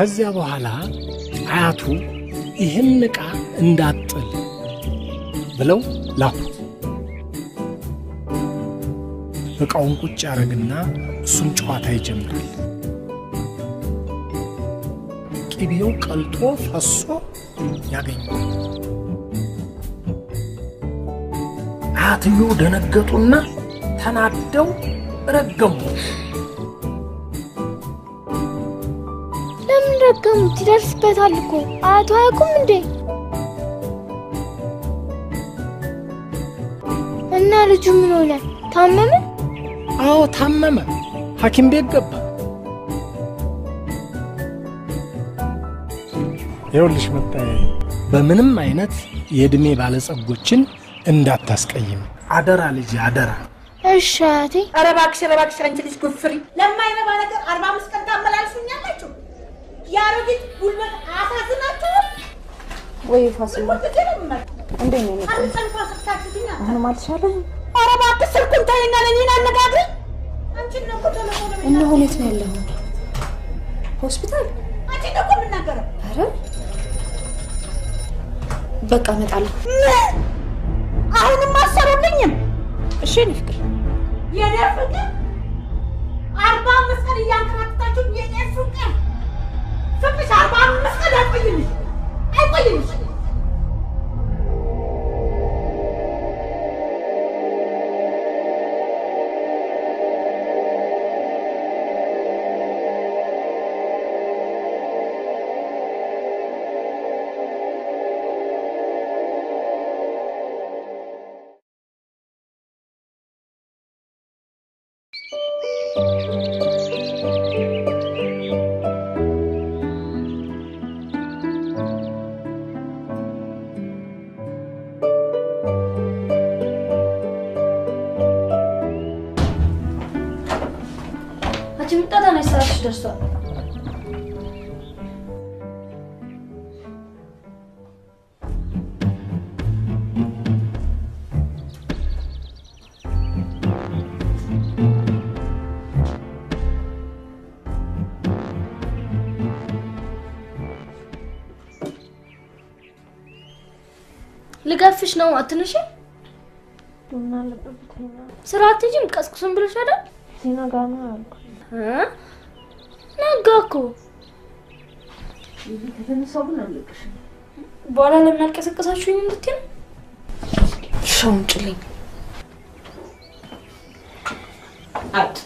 ከዚያ በኋላ አያቱ ይህን ዕቃ እንዳጥል ብለው ላኩ። ዕቃውን ቁጭ ያደርግና እሱም ጨዋታ ይጀምራል። ቅቤው ቀልጦ ፈሶ ያገኛል። አያትየው ደነገጡና ተናደው ረገሙ። ለምን ረገሙት? ይደርስበታል እኮ አያቱ አያውቁም እንዴ? እና ልጁ ምን ሆነ? ታመመ? አዎ ታመመ። ሐኪም ቤት ገባ። ይኸውልሽ መጣዬ፣ በምንም አይነት የእድሜ ባለጸጎችን እንዳታስቀይም አደራ ልጅ አደራ። እሺ አያቴ። ኧረ እባክሽ አንቺ ልጅ ጉፍሪ ለማይረባ ነገር 45 ቀን ታመላልሱኛላችሁ። ያሮጊት ጉልበት አሳዝናችሁ ወይ ፋሲል እንዴ ነው? አንተን ፋስታችሁኛ አሁን ማልሻለህ? ኧረ እባክሽ ስልኩን ተይና ለኔና አነጋግሪ። አንቺ ነው ተለቆለ እና ሁኔት ነው ያለው ሆስፒታል። አንቺ ነው የምናገረው። ኧረ በቃ እመጣለሁ። አሁንም አሰሩልኝም። እሺ እኔ ፍቅር የኔ ፍቅር 45 ቀን እያንከራተታችሁ የኔ ፍቅር ፍቅር 45 ቀን አይቆይልሽ። ደርሷል። ልጋፍሽ ነው አትነሽ? ቡና ለበብተኛ ስራ አትጂም ቀስቅሱን ብለሽ አይደል? ሲናጋማ አልኩ። ነጋኩ ከተነሳው ግን አለቅሽ። በኋላ ለምን አልቀሰቀሳችሁኝ እንድትይ ነው? ሻውን ጭልኝ አት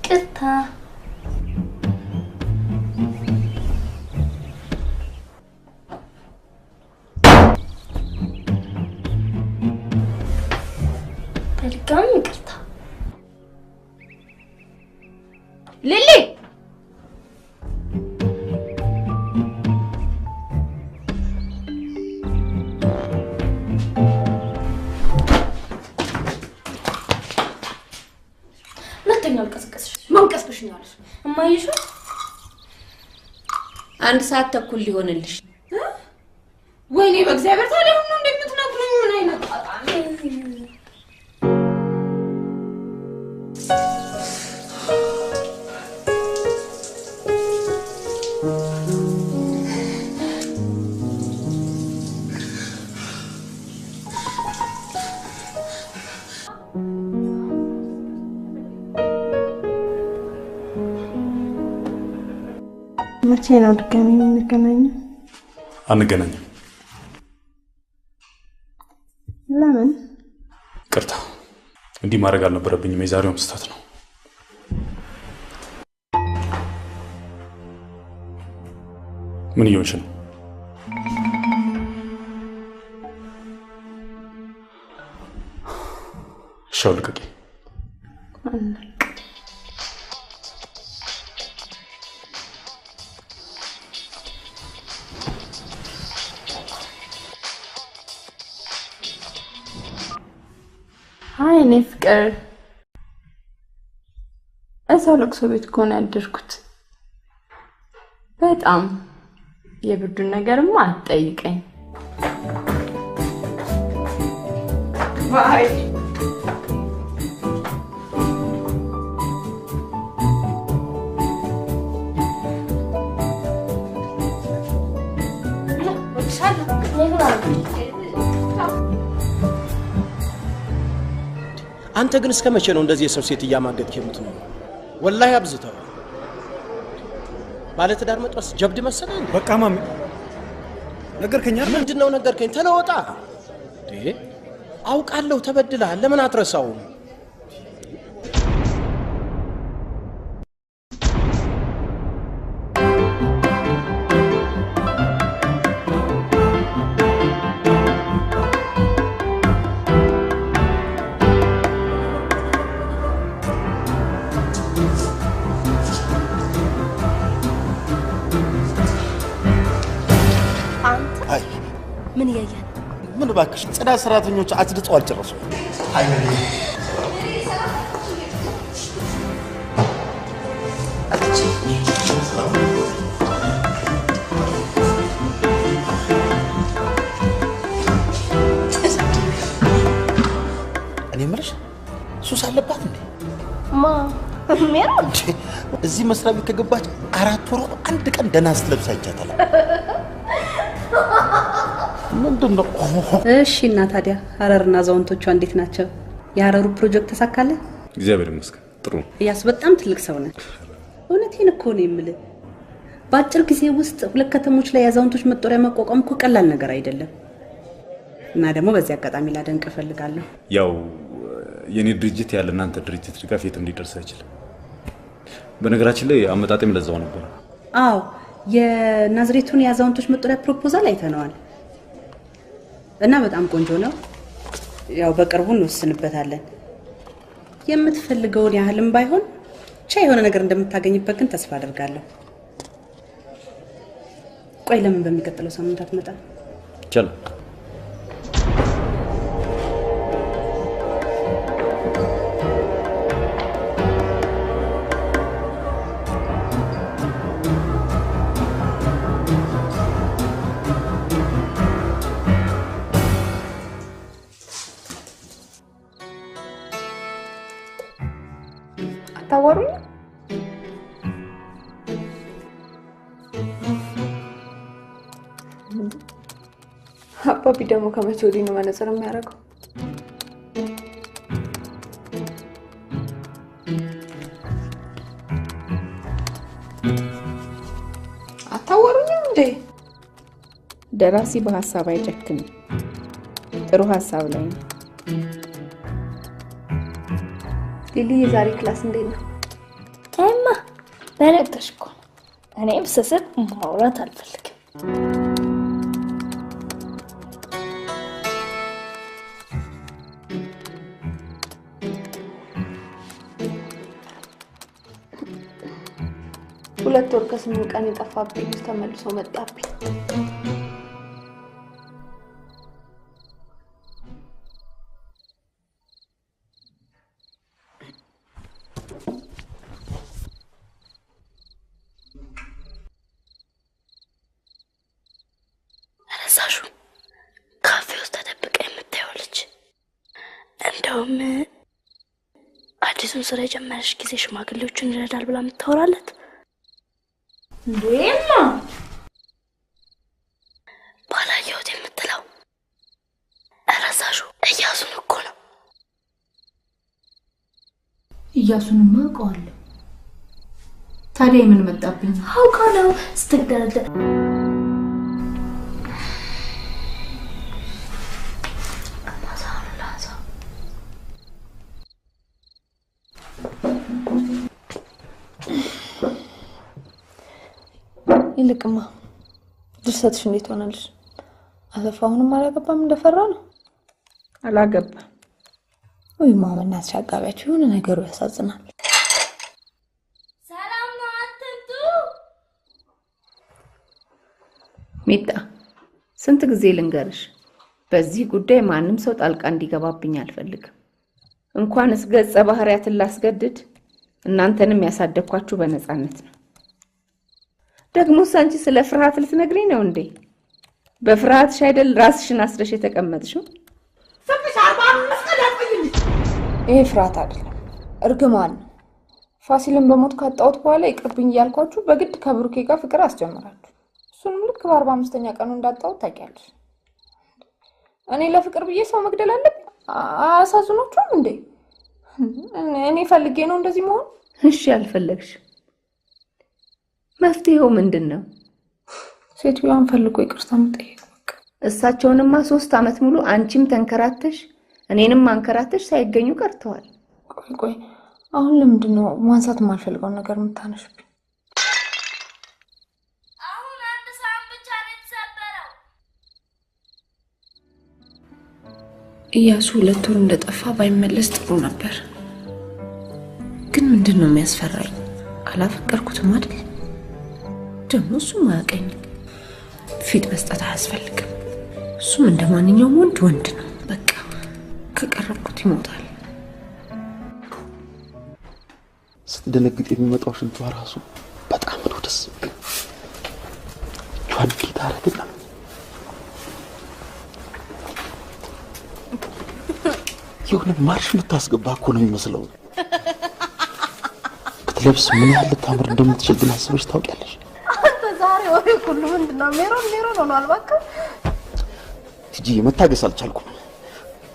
ቅታ በድጋሚ ቅርታ ሊሊ ለተኛው ቀስቀስሽ ማንቀስቅሽኛለሽ እማይሽ አንድ ሰዓት ተኩል ሊሆንልሽ ወይኔ በእግዚአብሔር ታዲያ ሁሉ እንደምትነግሩኝ ምን አይነት መቼ ነው ድጋሚ የምንገናኘው? አንገናኝም። ለምን? ቅርታ እንዲህ ማድረግ አልነበረብኝም። የዛሬውም ስህተት ነው። ምን እየሆንሽ ነው? ሻው ልቀቂ። አይ እኔ ፍቅር እዛው ለቅሶ ቤት ከሆነ ያደርኩት በጣም የብርዱን ነገርማ አትጠይቀኝ። ባይ አንተ ግን እስከመቼ ነው እንደዚህ የሰው ሴት እያማገጥክ የምትኖር? ወላሂ አብዝተው። ባለ ትዳር መጥበስ ጀብድ መሰለኝ። በቃ ማሚ ነገርከኝ። ምንድነው ነገርከኝ? ተለወጣ አውቃለሁ ተበድለሃል። ለምን አትረሳው? ምን ያያል? ምን ባክሽ ጽዳት ሰራተኞች አጽድተው አልጨረሱም። እኔ የምልሽ ሱስ አለባት እንዴ? ሜራ እዚህ መስሪያ ቤት ከገባች 4 ወር አንድ ቀን ደህና ስትለብስ አይቻታል። ምንድነው? እሺ እና ታዲያ ሀረርና ዛውንቶቿ እንዴት ናቸው? የሀረሩ ፕሮጀክት ተሳካለ? እግዚአብሔር ይመስገን ጥሩ። ያስ በጣም ትልቅ ሰው ነህ። እውነቴን እኮ ነው የምልህ። በአጭር ጊዜ ውስጥ 2 ከተሞች ላይ የዛውንቶች መጦሪያ ማቋቋም እኮ ቀላል ነገር አይደለም። እና ደግሞ በዚህ አጋጣሚ ላደንቅ እፈልጋለሁ። ያው የኔ ድርጅት ያለ እናንተ ድርጅት ድጋፍ የትም ሊደርስ አይችልም። በነገራችን ላይ አመጣጤም ለዛው ነበር። አዎ የናዝሬቱን የአዛውንቶች መጦሪያ ፕሮፖዛል አይተነዋል እና በጣም ቆንጆ ነው። ያው በቅርቡ እንወስንበታለን። የምትፈልገውን ያህልም ባይሆን ብቻ የሆነ ነገር እንደምታገኝበት ግን ተስፋ አደርጋለሁ። ቆይ ለምን በሚቀጥለው ሳምንት አትመጣም? ይቻላል። ታወሩኝ? አባቢ ደግሞ ከመቼ ወዲህ ነው መነጽር የሚያደርገው? አታወሩኝም እንዴ? ደራሲ በሐሳብ አይጨክንም። ጥሩ ሐሳብ ላይ ነው። ሊሊ የዛሬ ክላስ እንዴት ነው? አይማ በረታሽ እኮ። እኔም ስስት ማውራት አልፈልግም። ሁለት ወር ከ8 ቀን የጠፋብኝ ተመልሶ መጣብኝ። ረሳሹ ካፌ ውስጥ ተደብቃ የምታየው ልጅ እንደውም አዲሱን ስራ የጀመረች ጊዜ ሽማግሌዎችን ይረዳል ብላ የምታወራለት እንዴማ ባላየሁት የምትለው ረሳሹ እያሱን እኮ ነው። እያሱንማ አውቀዋለሁ። ታዲያ ምን መጣብኝ? አውቃለሁ ስትደረደር ይልቅማ ድርሰትሽ እንዴት ሆናለሽ? አሰፋ አሁንም አላገባም እንደፈራ ነው? አላገባም። ወይ ማመናት ሻጋቢያችሁ የሆነ ነገሩ ያሳዝናል። ሰላም ነው አትንቱ። ሚጣ ስንት ጊዜ ልንገርሽ፣ በዚህ ጉዳይ ማንም ሰው ጣልቃ እንዲገባብኝ አልፈልግም። እንኳንስ ገጸ ባህሪያትን ላስገድድ እናንተንም ያሳደኳችሁ በነፃነት ነው። ደግሞ አንቺ ስለ ፍርሃት ልትነግሪኝ ነው እንዴ? በፍርሃትሽ አይደል ራስሽን አስረሽ የተቀመጥሽው? ፍቅሽ 45 ይሄ ፍርሃት አይደለም እርግማን ነው። ፋሲልን በሞት ካጣሁት በኋላ ይቅርብኝ እያልኳችሁ በግድ ከብሩኬ ጋር ፍቅር አስጀምራችሁ እሱንም ልክ በ45ኛ ቀኑ እንዳጣሁት ታውቂያለሽ። እኔ ለፍቅር ብዬ ሰው መግደል አለብኝ? አሳዝኖቹም እንዴ? እኔ ፈልጌ ነው እንደዚህ መሆን? እሺ አልፈለግሽ መፍትሄው ምንድነው? ሴትዮዋን ፈልጎ ይቅርታ መጠየቅ በቃ። እሳቸውንማ 3 አመት ሙሉ አንቺም ተንከራተሽ እኔንም አንከራተሽ ሳይገኙ ቀርተዋል። ቆይ አሁን ለምንድን ነው ማንሳት የማልፈልገው ነገር የምታነሽብኝ? አሁን አንድ ሰዓት ብቻ ነው የተሰበረው። ኢያሱ 2 ወር እንደጠፋ ባይመለስ ጥሩ ነበር። ግን ምንድን ነው የሚያስፈራኝ? አላፈቀርኩትም አይደል? ደግሞ እሱም አያውቀኝ። ፊት መስጠት አያስፈልግም። እሱም እንደማንኛውም ወንድ ነው። በቃ ከቀረብኩት ይሞታል። ስትደነግጥ የሚመጣው ሽንቷ ራሱ በጣም ነው ደስ የሚል። ጆን ጌታ አረግና የሆነ ማርሽ የምታስገባ እኮ ነው የሚመስለው። ክትለብስ ምን ያህል ልታምር እንደምትችል ግን አስበሽ ታውቂያለሽ? አንተ ዛሬ ወሬ ሁሉ ምንድነው? ሜሮን ሆኗል። በቃ ትጂ መታገስ አልቻልኩም።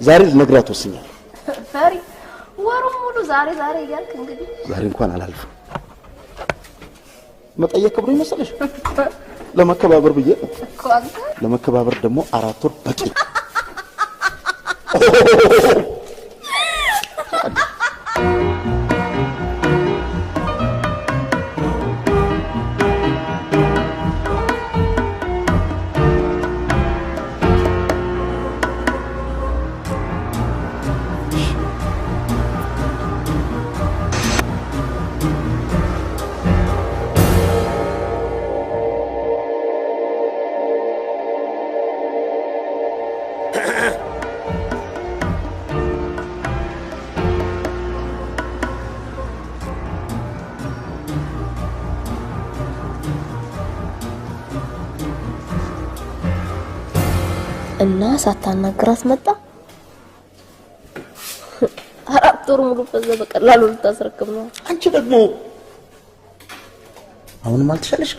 ዛሬ ልነግራት ወስኛለሁ። ፈሪ ወሩን ሙሉ ዛሬ እያልክ እንግዲህ ዛሬ እንኳን አላልፍም። መጠየቅ ክብሩ ይመስልሽ? ለመከባበር ብዬ እኮ አንተ ለመከባበር ደግሞ 4 ወር በቂ። እና ሳታናግራት መጣ። 4 ወር ሙሉ በቀላሉ ልታስረክብ ነው። አንቺ ደግሞ አሁንም አልተሻለሽ?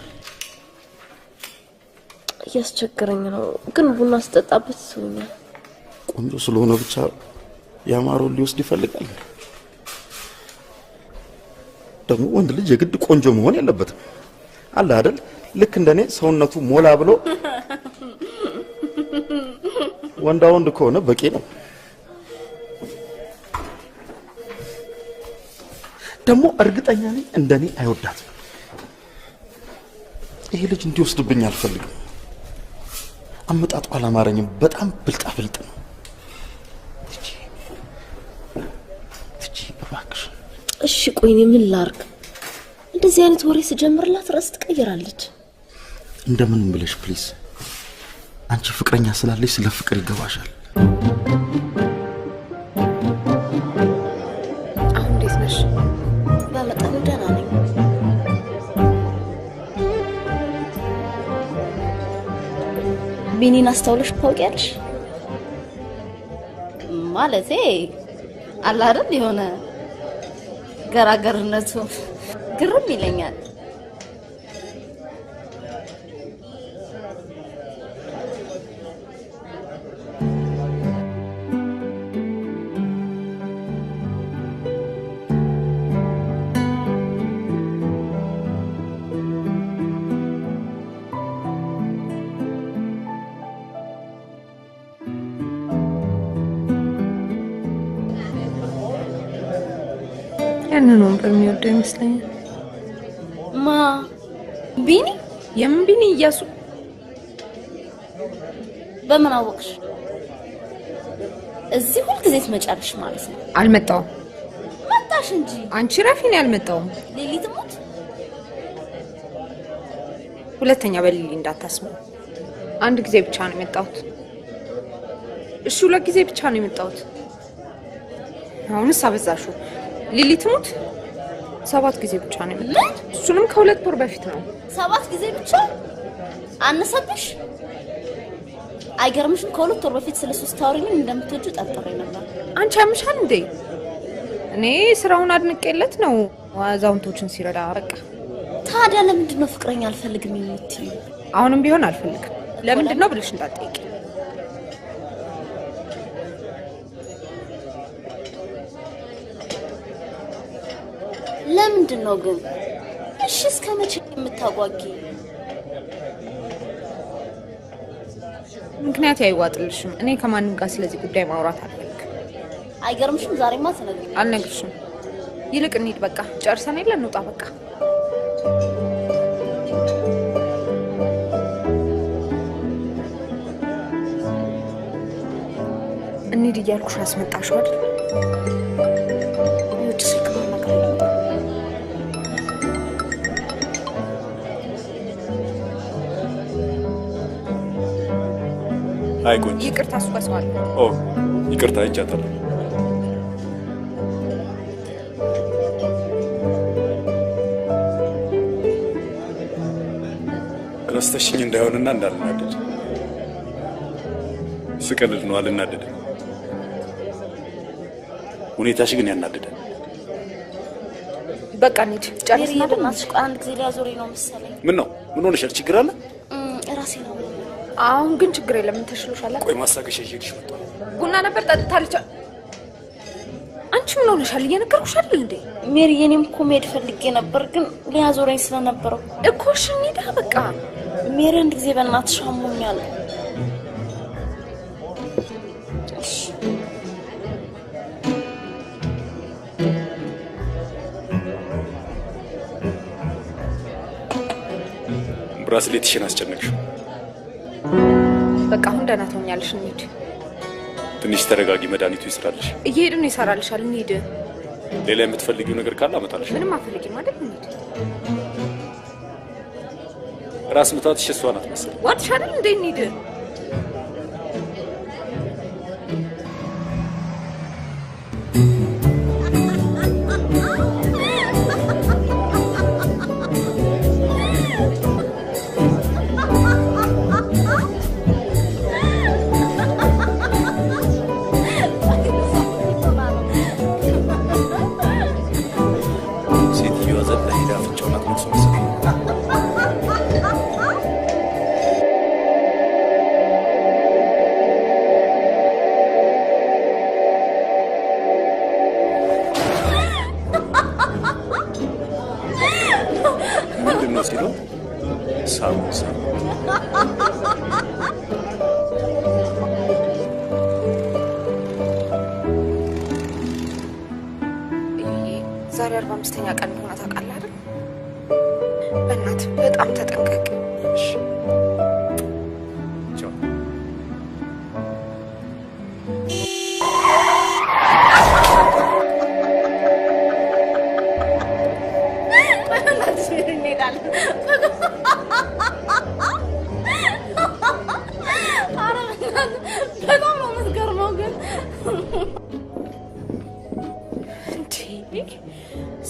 እያስቸገረኝ ነው። ግን ቡና ስጠጣበት ይሰኛል። ቆንጆ ስለሆነ ብቻ ያማረውን ሊወስድ ይፈልጋል። ደግሞ ወንድ ልጅ የግድ ቆንጆ መሆን የለበትም። አለ አይደል? ልክ እንደኔ ሰውነቱ ሞላ ብሎ ወንድ ከሆነ በቂ ነው። ደግሞ እርግጠኛ ነኝ እንደኔ አይወዳትም። ይሄ ልጅ እንዲወስድብኝ አልፈልግም። አመጣጡ አላማረኝም። በጣም ብልጣብልጥ ነው። ትጂ እባክሽ። እሺ ቆይ እኔ ምን ላርግ? እንደዚህ አይነት ወሬ ስጀምርላት ራስ ትቀይራለች። እንደምን ብለሽ ፕሊዝ። አንቺ ፍቅረኛ ስላለሽ ስለ ፍቅር ይገባሻል። አሁን እንዴት ነሽ? በመጠኑ ደህና ነኝ። ቢኒን አስተውለሽ ታውቂያለሽ? ማለቴ አለ አይደል የሆነ ገራገርነቱ ግርም ይለኛል። ያንን ወንበር የሚወደው ይመስለኛል። ማ ቢኒ? የምን ቢኒ? ኢያሱ። በምን አወቅሽ? እዚህ ሁሉ ጊዜ ትመጫለሽ ማለት ነው? አልመጣውም። መጣሽ እንጂ አንቺ ረፊን ያልመጣውም። ሌሊ ትሞት። ሁለተኛ በሊሊ እንዳታስሙ። አንድ ጊዜ ብቻ ነው የመጣሁት። እሺ 2 ጊዜ ብቻ ነው የመጣሁት። አሁንስ አበዛሽው። ሊሊ ትሙት 7 ጊዜ ብቻ ነው የመጣሁት። እሱንም ከ2 ወር በፊት ነው። 7 ጊዜ ብቻ አነሰብሽ? አይገርምሽም? ከ2 ወር በፊት ስለሱ ስታወሪኝ እንደምትወጁ ጠርጥሬ ነበር። አንቺ ያምሻል እንዴ? እኔ ስራውን አድንቄለት ነው አዛውንቶችን ሲረዳ በቃ። ታዲያ ለምንድን ነው ፍቅረኛ አልፈልግም የምትይው? አሁንም ቢሆን አልፈልግም። ለምንድን ነው ብለሽ እንዳትጠይቂ። ለምንድን ነው ግን? እሺ እስከ መቼ የምታጓጊ? ምክንያት አይዋጥልሽም። እኔ ከማንም ጋር ስለዚህ ጉዳይ ማውራት አልፈልግም። አይገርምሽም? ዛሬማ ትነግሪኝ። አልነግርሽም። ይልቅ እንሂድ በቃ። ጨርሰን የለ እንውጣ በቃ። እንሂድ እያልኩሽ አስመጣሽው አይደል? ውድ ስልክ ማናገር አይ ቆንጆ ይቅርታ እሱ ጋር ሰው አለ። ኦ ይቅርታ አይቻታለሁ። ረስተሽኝ እንዳይሆንና እንዳልናደድ ስቀልድ ነው። አልናደድም። ሁኔታሽ ግን ያናደዳል። በቃ እንሂድ። ጨርሰን በእናትሽ አንድ ጊዜ ሊያዞረኝ ነው መሰለኝ። ምን ነው? ምን ሆነሻል? ችግር አለ? ራሴ ነው። አሁን ግን ችግር የለም። ምን ተሽሎሻል? ቆይ ማሳገሻ ይዤልሽ መጣሁ። ቡና ነበር ጠጥታለች። አንቺ ምን ሆነሻል? እየነገርኩሽ አይደል እንዴ? ሜሪ፣ የኔም እኮ መሄድ ፈልጌ ነበር ግን ሊያዞረኝ ስለነበረው እኮ። እሺ እንሂድ በቃ። ሜሪ፣ አንድ ጊዜ በእናትሽ አሞኛል። ብራስሌትሽን አስጨነቅሽው። በቃ አሁን ደህና ትሆኛለሽ። እንሂድ። ትንሽ ተረጋጊ። መድኃኒቱ ይስራልሽ። እየሄድን ይሰራልሻል። እንሂድ። ሌላ የምትፈልጊው ነገር ካለ አመጣልሽ። ምንም አፈልጊም አይደል? እንሂድ። ራስ ምታትሽ እሷ ናት መሰለኝ። ዋትሽ አይደል እንዴ? እንሂድ። ዛሬ 45ኛ ቀን ሆነ ታውቃለህ አይደል? በእናትህ በጣም ተጠንቀቅ። እሺ ቻው። በእናትሽ እንሄዳለን። ኧረ በጣም ነው የምትገርመው ግን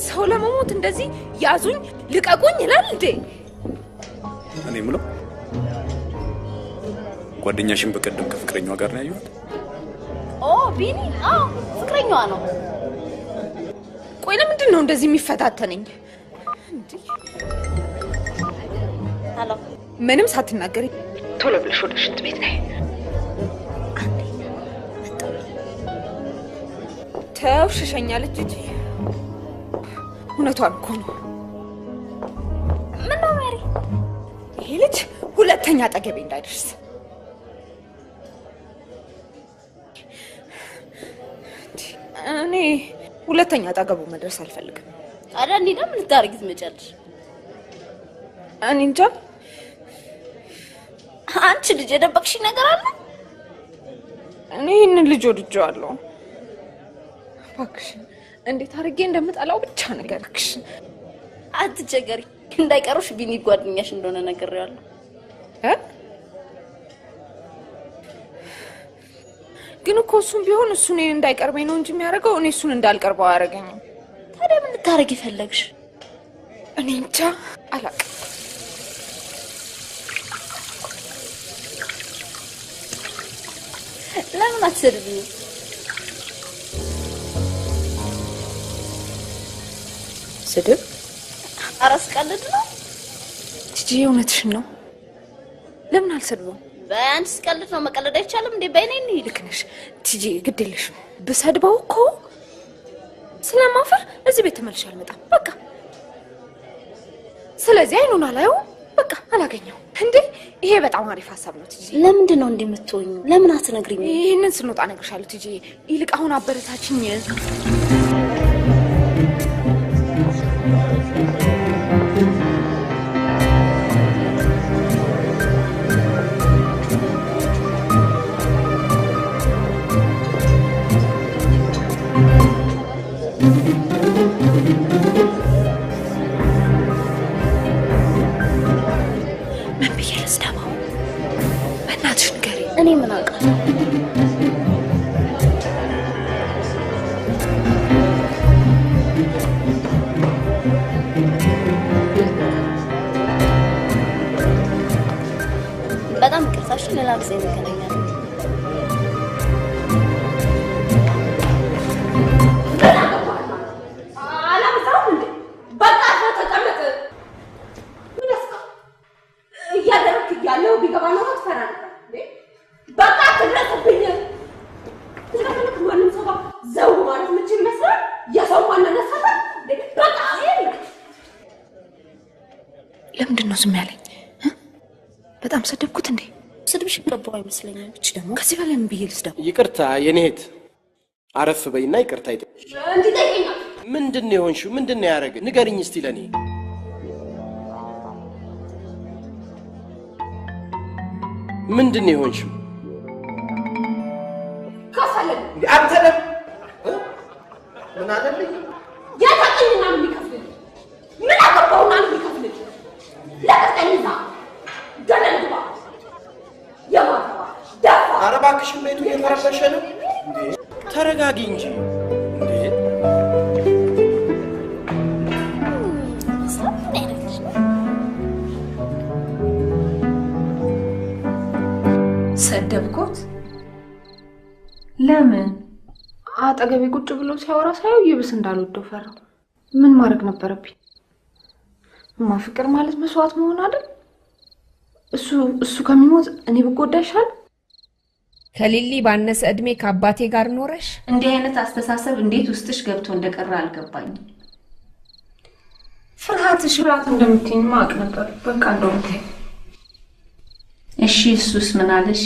ሰው ለመሞት እንደዚህ ያዙኝ ልቀቁኝ ይላል እንዴ? እኔ ምለው ጓደኛሽን በቀደም ከፍቅረኛዋ ጋር ነው ያዩት? ቢኒ? ፍቅረኛዋ ነው። ቆይ ለምንድን ነው እንደዚህ የሚፈታተነኝ? ሄሎ፣ ምንም ሳትናገሪ ቶሎ ብለሽ ወደ ሽንት ቤት ነይ። ተው ሽሸኛለች እንጂ እውነቷን እኮ ነው። ምን ነው ሜሪ? ይሄ ልጅ ሁለተኛ አጠገቤ እንዳይደርስ። እኔ ሁለተኛ አጠገቡ መድረስ አልፈልግም። ታዲያ እንዴ ምን ልታረጊ ትመጫለሽ? እኔ እንጃ። አንቺ ልጅ የደበቅሽ ነገር አለ? እኔ ይህንን ልጅ ወድጄዋለሁ። እባክሽ እንዴት አድርጌ እንደምጠላው ብቻ ነገርክሽ። አትቸገሪ፣ እንዳይቀሩሽ ቢኒ ጓደኛሽ እንደሆነ ነግሬዋለሁ። ግን እኮ እሱም ቢሆን እሱ እኔን እንዳይቀርበኝ ነው እንጂ የሚያደርገው እኔ እሱን እንዳልቀርበው አያደርገኝም። ታዲያ ምን ልታረጊ ፈለግሽ? እኔ እንጃ አላውቅም። ለምን አትሰድብኝ? ስድብ አራስ ቀልድ ነው ቲጂ እውነትሽን ነው ለምን አልሰድበው በአንስ ቀልድ ነው መቀለድ አይቻልም እንዴ በእኔ እንሂድ ልክ ነሽ ቲጂ ግድልሽም ብሰድበው እኮ ስለማፈር እዚህ ቤት ተመልሼ አልመጣም በቃ ስለዚህ አይኑን አላየው በቃ አላገኘው እንዴ ይሄ በጣም አሪፍ ሐሳብ ነው ቲጂ ለምንድን ነው እንደምትወኙ ለምን አትነግሪኝ ይሄንን ስንወጣ ነግርሻለሁ ቲጂ ይልቅ አሁን አበረታችኝ እኔ ምን አውቃለሁ በጣም ቅርታሽ ሌላ ጊዜ እንገናኛለን ያለው ቢገባ ነው አትፈራ በቃ ትረስብኝ ስለዚህ ማንም ሰው ዘው ማለት ምን ይመስላል የሰው ማንነት ሰፈ በቃ ለምንድን ነው ዝም ያለኝ በጣም ሰደብኩት እንዴ ስድብሽ ይገባው አይመስለኝም እቺ ደግሞ ከዚህ በላይ ምን ብዬ ልስደብ ይቅርታ የኔት አረፍ በይና ይቅርታ ይጠይቅሽ እንዲጠይቀኝ ምንድነው የሆንሽው ምንድነው ያረገ ንገሪኝ እስቲ ለኔ ምንድነው የሆንሽው ከፈለኝ አንተ ለም ምን አለልኝ ያታቀኝና ምን ይከፍልኝ ምን አገባውና ምን ይከፍልኝ ለቀቀኝና ገለልባ የማታባ ደፋ አረባክሽ ቤቱ እየተረበሸ ነው እንዴ ተረጋጊ እንጂ እንዴ ሰደብኩት ለምን አጠገቤ ቁጭ ብሎ ሲያወራ ሳይው ይብስ እንዳልወደው ፈራው ምን ማድረግ ነበረብኝ ፍቅር ማለት መስዋዕት መሆን አይደል እሱ ከሚሞት እኔ ብጎዳ ይሻል ከሊሊ ባነሰ እድሜ ከአባቴ ጋር ኖረሽ እንዲህ አይነት አስተሳሰብ እንዴት ውስጥሽ ገብቶ እንደቀረ አልገባኝም ፍርሃትሽ ፍርሃት እንደምትኝ ማቅ ነበር በቃ እንደውም እሺ እሱስ ምን አለሽ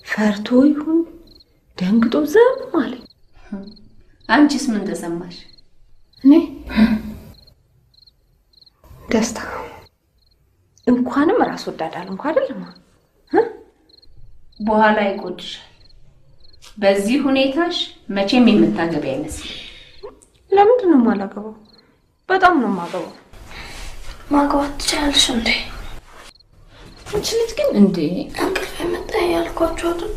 ፈርቶ ይሁን ደንግጦ ዝም አለኝ አንቺስ ምን ተሰማሽ እኔ ደስታ እንኳንም ራስ ወዳዳል እንኳን አይደለም በኋላ ይቆድሻል በዚህ ሁኔታሽ መቼም የምታገቢ አይመስልም ለምንድን ነው የማላገባው በጣም ነው የማገባው ማግባት ትችላለሽ እንዴ አንቺ ልጅ ግን እንዴ እንቅልፍ መጣ ያልኳችሁ አይደል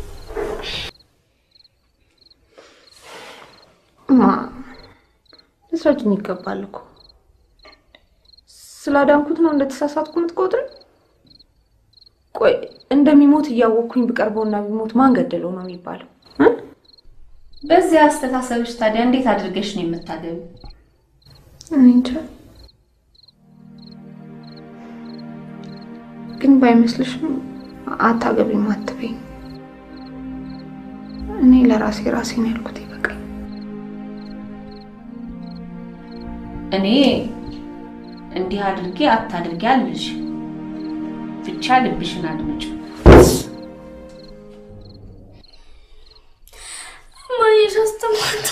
ልትረጅኝ ይገባል እኮ ስላዳንኩት ነው እንደተሳሳትኩ የምትቆጥረኝ ቆይ እንደሚሞት እያወቅኩኝ ብቀርበውና ቢሞት ማን ገደለው ነው የሚባለው በዚህ አስተሳሰብሽ ታዲያ እንዴት አድርገሽ ነው የምታገቢው እንጃ ግን ባይመስልሽም አታገቢም አትበይኝ እኔ ለራሴ ነው ያልኩት ይበቃኝ እኔ እንዲህ አድርጌ አታድርጊ አልልሽ ብቻ ልብሽን አድምጪ ማይሻስተማታ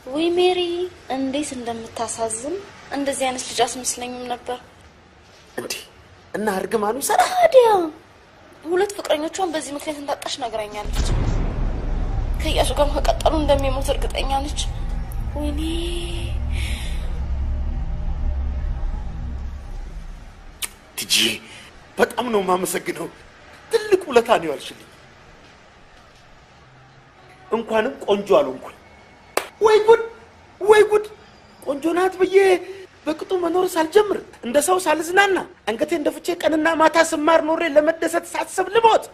ወይ ሜሪ እንዴት እንደምታሳዝን እንደዚህ አይነት ልጅ አስመስለኝም ነበር እንዴ እና እርግማኑ ሰራ ታዲያ ሁለት ፍቅረኞቿን በዚህ ምክንያት እንዳጣሽ ነገረኛለች ከያሱ ጋር ከቀጠሉ እንደሚሞት እርግጠኛ ነች ወይኔ ቲጂ በጣም ነው ማመሰግነው ትልቅ ውለታ ነው ያልሽልኝ እንኳንም ቆንጆ አልሆንኩኝ ወይ ጉድ ቆንጆ ናት ብዬ በቅጡ መኖር ሳልጀምር እንደ ሰው ሳልዝናና አንገቴ እንደፍቼ ቀንና ማታ ስማር ኖሬ ለመደሰት ሳስብ ልሞት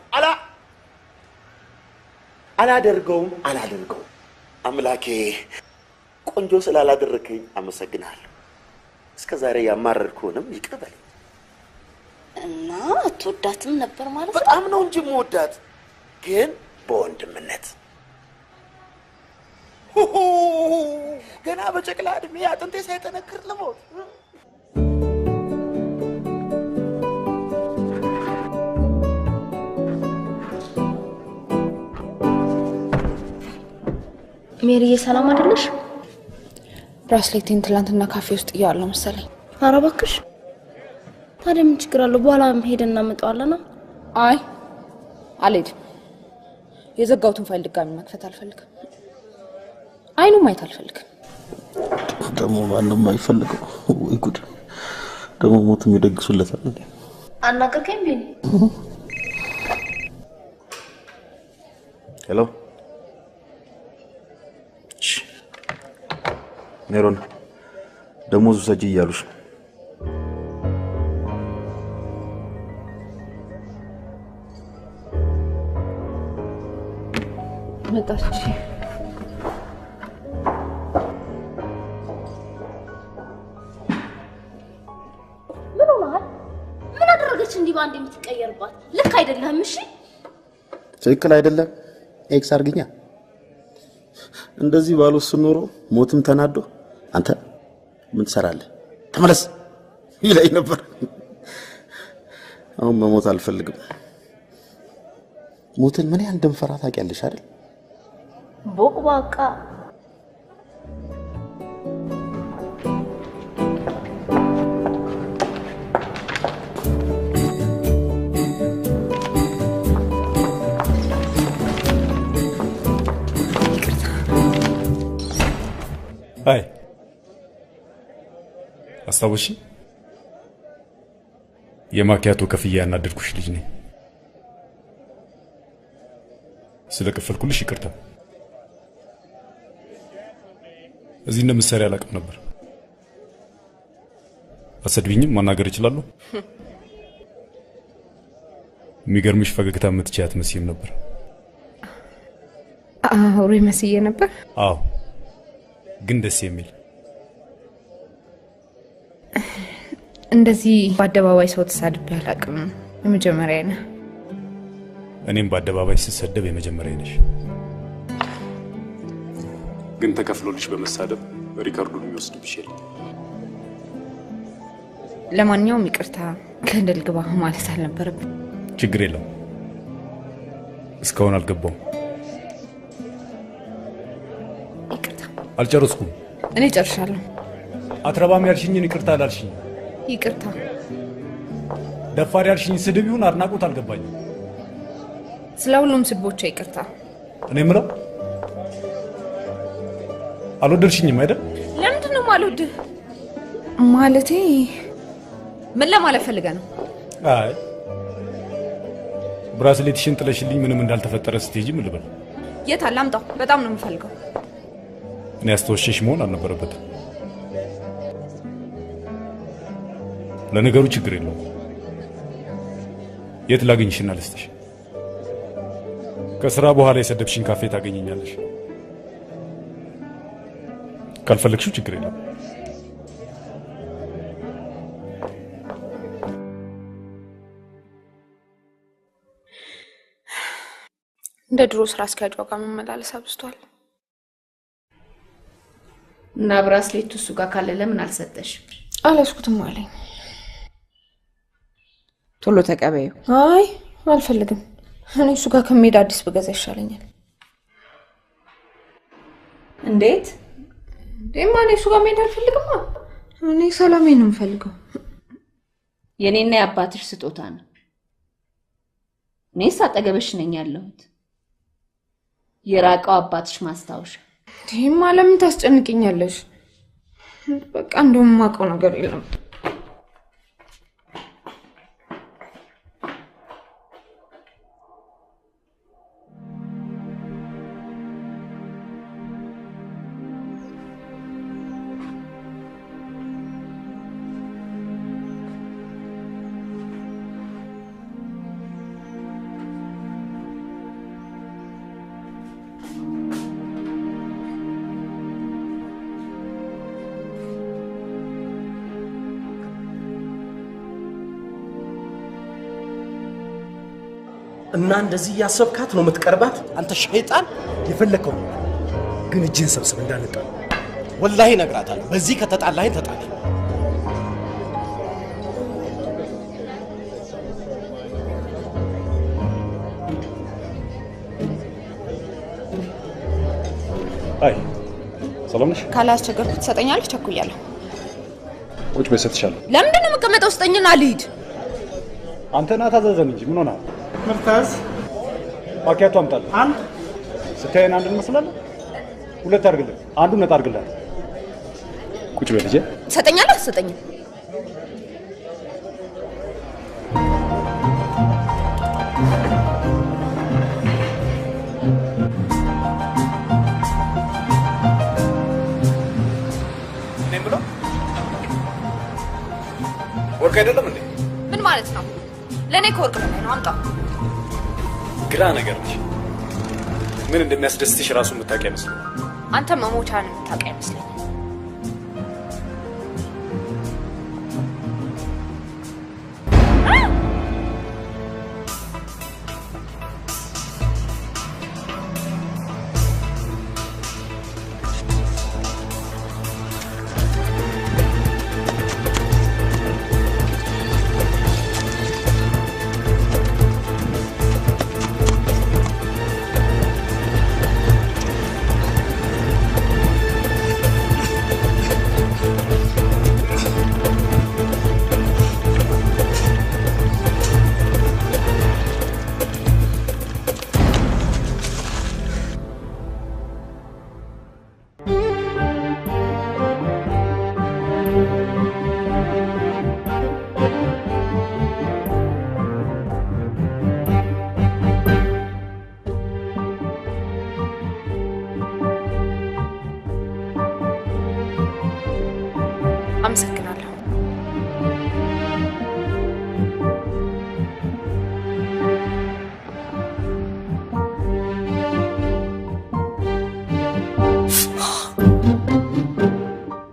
አላደርገውም አምላኬ ቆንጆ ስላላደረከኝ አመሰግናለሁ። እስከ ዛሬ ያማረርኩንም ይቅር በለኝ። እና አትወዳትም ነበር ማለት ነው? በጣም ነው እንጂ የምወዳት፣ ግን በወንድምነት ገና በጨቅላ እድሜ አጥንቴ ሳይጠነክር ልሞት። ሜሪዬ ሰላም አይደለሽ? ብራስሌቴን ትላንትና ካፌ ውስጥ እያዋለሁ መሰለኝ። ኧረ እባክሽ። ታዲያ ምን ችግር አለው? በኋላ ሄደን እናመጣዋለን። አይ አልሄድም። የዘጋሁትን ፋይል ድጋሚ መክፈት አልፈልግም። አይኑ ማየት አልፈልግም። ደግሞ ማንም አይፈልገው። ወይ ጉድ! ደግሞ ሞትም ይደግሱለታል እንዴ? አናገርከኝ ቢኒ? ሄሎ ሜሮን፣ ደሞዙ ሰጪ እያሉሽ ነው። መጣች። ምን ሆነሃል? ምን አደረገች እንዲህ ባንድ የምትቀየርባት? ልክ አይደለም። እሺ ትክክል አይደለም። ኤክስ አርግኛ እንደዚህ ባሉስ ኖሮ ሞትም ተናዶ አንተ ምን ትሰራለህ ተመለስ ይለኝ ነበር። አሁን መሞት አልፈልግም። ሞትን ምን ያህል እንደምፈራ ታውቂያለሽ አይደል? ቦቅባቃ አይ አስታውሺ፣ የማኪያቶ ከፍያ ያናደድኩሽ ልጅ ነኝ። ስለከፈልኩልሽ ይቅርታ። እዚህ እንደምትሰሪ አላውቅም ነበር። አሰድብኝም ማናገር እችላለሁ። የሚገርምሽ ፈገግታ የምትችያት መስዬም ነበር። አውሬ መስዬ ነበር? አዎ፣ ግን ደስ የሚል እንደዚህ በአደባባይ ሰው ተሳድቤ አላውቅም። የመጀመሪያ ነህ። እኔም በአደባባይ ስሰደብ የመጀመሪያ ነሽ። ግን ተከፍሎልሽ በመሳደብ ሪካርዱን የሚወስድብሽ የለም። ለማንኛውም ይቅርታ፣ ገደል ግባ ማለት አልነበረብኝ። ችግር የለም። እስካሁን አልገባውም። አልጨረስኩም። እኔ ጨርሻለሁ። አትረባም ያልሽኝን ይቅርታ አላልሽኝ። ይቅርታ። ደፋር ያልሽኝ ስድብ ይሁን አድናቆት አልገባኝም። ስለ ሁሉም ስድቦቼ ይቅርታ። እኔ የምለው አልወደድሽኝም አይደል? ለምንድን ነው የማልወድህ? ማለቴ ምን ለማለት ፈልገህ ነው? አይ ብራስሌትሽን ጥለሽልኝ ምንም እንዳልተፈጠረ ስትሄጂ ምን ልበል? የት አለ? አምጣው። በጣም ነው የምፈልገው። እኔ አስተወሸሽ መሆን አልነበረበትም። ለነገሩ ችግር የለውም። የት ላገኝሽና ልስጥሽ? ከስራ በኋላ የሰደብሽኝ ካፌ ታገኘኛለሽ። ካልፈለግሽው ችግር የለም። እንደ ድሮ ስራ አስኪያጇ ጋር መመላለስ አብዝቷል። እና ብራስሌቱ እሱ ጋር ካለ ለምን አልሰጠሽ? አላስኩትም አለኝ። ቶሎ ተቀበዩ። አይ አልፈልግም። እኔ እሱ ጋር ከመሄድ አዲስ ብገዛ ይሻለኛል። እንዴት? ደማ እኔ እሱ ጋር መሄድ አልፈልግም። እኔ ሰላሜን ነው የምፈልገው። የኔና የአባትሽ ስጦታ ነው። እኔስ አጠገብሽ ነኝ ያለሁት። የራቀው አባትሽ ማስታወሻ። ደማ ለምን ታስጨንቅኛለሽ? በቃ እንደውም የማውቀው ነገር የለም። እና እንደዚህ ያሰብካት ነው የምትቀርባት? አንተ ሸይጣን! የፈለከው ግን እጅን ሰብስብ እንዳንጣል። ወላሂ እነግራታለሁ። በዚህ ከተጣላኸኝ ተጣላ። አይ ሰላም ነሽ? ካላስቸገርኩ ትሰጠኛለህ? ቸኩያለሁ። ቁጭ በይ ሰጥቻለሁ። ለምንድን ነው የምቀመጠው? ስጠኝና ልሂድ። አንተ ና ታዘዘን እንጂ ምን ሆነሃል? መርታዝ ማኪያቶ አምጣልህ። አንድ ስታየን አንድ እንመስላለን። ሁለት አድርግልን፣ አንዱን ነጣ አድርግላት። ቁጭ በይ ልጄ። ትሰጠኛለህ? ትሰጠኝም ወርቅ አይደለም እንዴ? ምን ማለት ነው? ለኔ ከወርቅ በላይ ነው። አምጣው። ግራ ነገር ነሽ። ምን እንደሚያስደስትሽ ራሱ የምታውቂ አይመስልም። አንተ መሞቻን የምታውቅ አይመስለኝም። አመሰግናለሁ።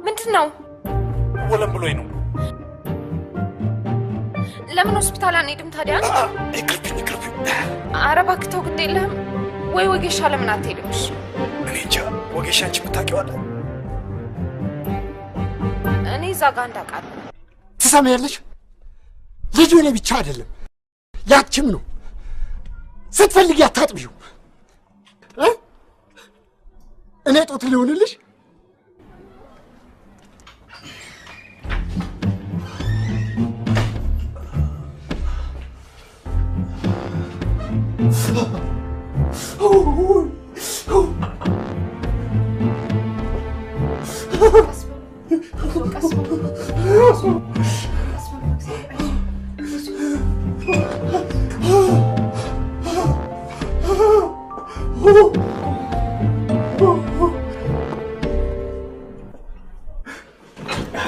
ምንድን ነው? ወለም ብሎኝ ነው። ለምን ሆስፒታል አንሄድም ታዲያ? ይቅርብኝ። ኧረ እባክህ ተው፣ ግድ የለህም ወይ? ወጌሻ ለምን አትሄድም? እሺ እኔ እንጃ። ወጌሻ አንቺ የምታውቂዋለሽ? እኔ እዛ ጋር እንዳውቃለሁ። ትሰማያለሽ? ልጁ እኔ ብቻ አይደለም ያችም ነው። ስትፈልጊ አታጥቢው። እኔ ጦት ሊሆንልሽ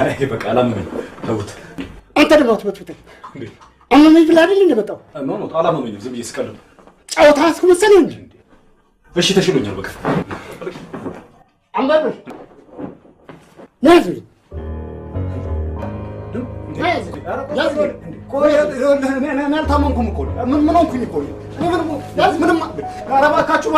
አይ በቃ አላመመኝ። ተውት። አንተ ደግሞ አትበጥብጠኝ። አመመኝ ብለህ አይደል እንደመጣው? ኖ አላመመኝም። ዝም ብዬ ስቀልድ ጨዋታ አስመሰለኝ እንጂ። እሺ ተሽሎኛል። በቃ አንባብ ነህ እኔ አልታመንኩም እኮ። ምን ሆንኩኝ እኮ እኔ ምንም። ኧረ እባካችሁ።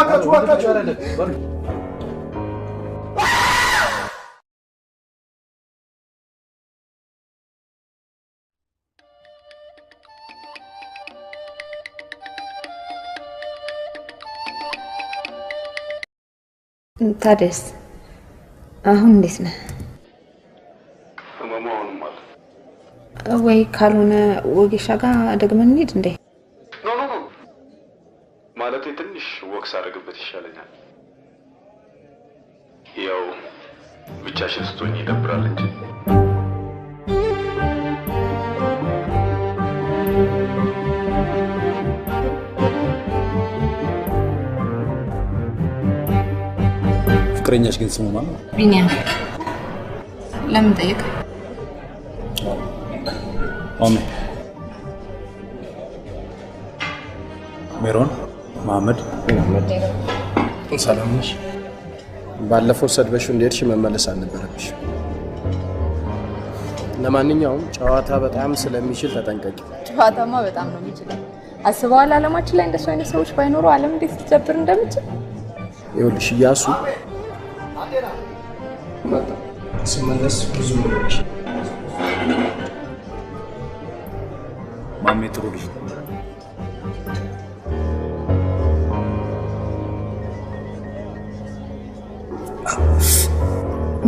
ታዲያስ አሁን እንዴት ነህ? ህመሙ አሁንም አለ ወይ? ካልሆነ ወጌሻ ጋር ደግመን እንሂድ እንዴ? ኖ ማለቴ ትንሽ ወክስ አደረግበት ይሻለኛል። ያው ብቻሽን ስትሆኝ ይደብራል እንጂ። ፍቅረኛሽ ግን ስሙ ማን ነው? ቢኒያም። ለምን ጠየቅ? ኦሜ ሜሮን መሐመድ። ሰላም ነሽ? ባለፈው ሰድበሽ እንደሄድሽ መመለስ አልነበረብሽ። ለማንኛውም ጨዋታ በጣም ስለሚችል ተጠንቀቂ። ጨዋታማ በጣም ነው የሚችለው። አስበዋል ዓለማችን ላይ እንደሱ አይነት ሰዎች ባይኖሩ ዓለም እንዴት ልትጀብር እንደምትችል? ይኸውልሽ እያሱ ስመለስ ብዙ ነገሮች ማሜ ጥሩ ልጅ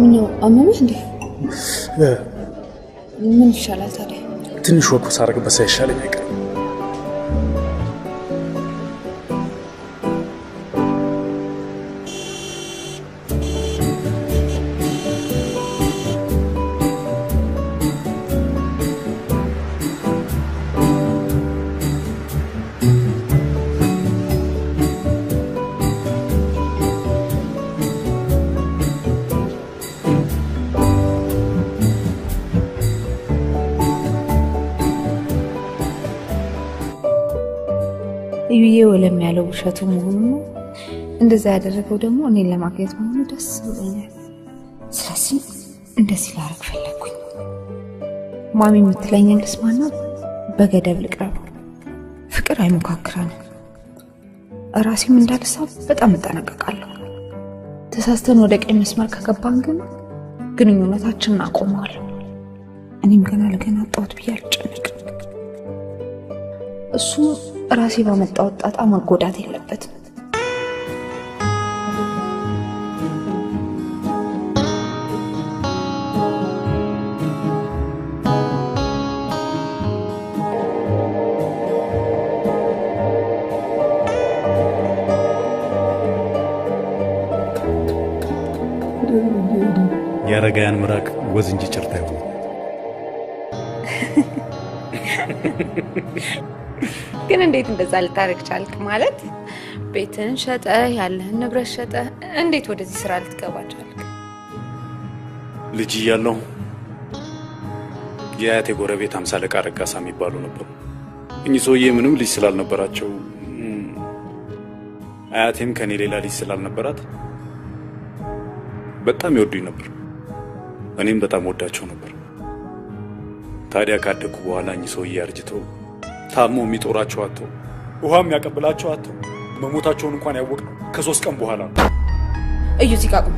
ምነው አመመህ እንዴ? ምን ይሻላል ታዲያ? ትንሽ ወኩ ሳረግበት ሳይሻለኝ አይቀርም። እዩዬ ወለም ያለው ውሸቱ መሆኑ ነው። እንደዛ ያደረገው ደግሞ እኔን ለማግኘት መሆኑ ደስ ብሎኛል። ስለዚህ እንደዚህ ላደርግ ፈለግኩኝ። ማሚ የምትለኝን ልስማና በገደብ ልቅረብ። ፍቅር አይሞካክረንም። ራሴም እንዳልሳብ በጣም እጠነቀቃለሁ። ተሳስተን ወደ ቀኝ መስመር ከገባን ግን ግንኙነታችንን አቆመዋለሁ። እኔም ገና ለገና አጣሁት ብዬ አልጨነቅም። እሱ ራሴ ባመጣው ጣጣ መጎዳት የለበትም። ያረጋያን ምራቅ ወዝ እንጂ ጭርታ ይሆናል። ግን እንዴት እንደዛ ልታረግ ቻልክ? ማለት ቤትን ሸጠ ያለህን ንብረት ሸጠ እንዴት ወደዚህ ስራ ልትገባ ቻልክ? ልጅ እያለሁ የአያቴ ጎረቤት 50 አለቃ ረጋሳ የሚባሉ ነበሩ። እኚህ ሰውዬ ምንም ልጅ ስላልነበራቸው አያቴም ከኔ ሌላ ልጅ ስላልነበራት በጣም ይወዱኝ ነበር። እኔም በጣም ወዳቸው ነበር። ታዲያ ካደኩ በኋላ እኚህ ሰውዬ አርጅተው ታሞ የሚጦራቸው አጥተው ውሃ የሚያቀብላቸው አጥተው መሞታቸውን እንኳን ያወቅነው ከ3 ቀን በኋላ ነው። እዩ እዚህ ጋር ቁም።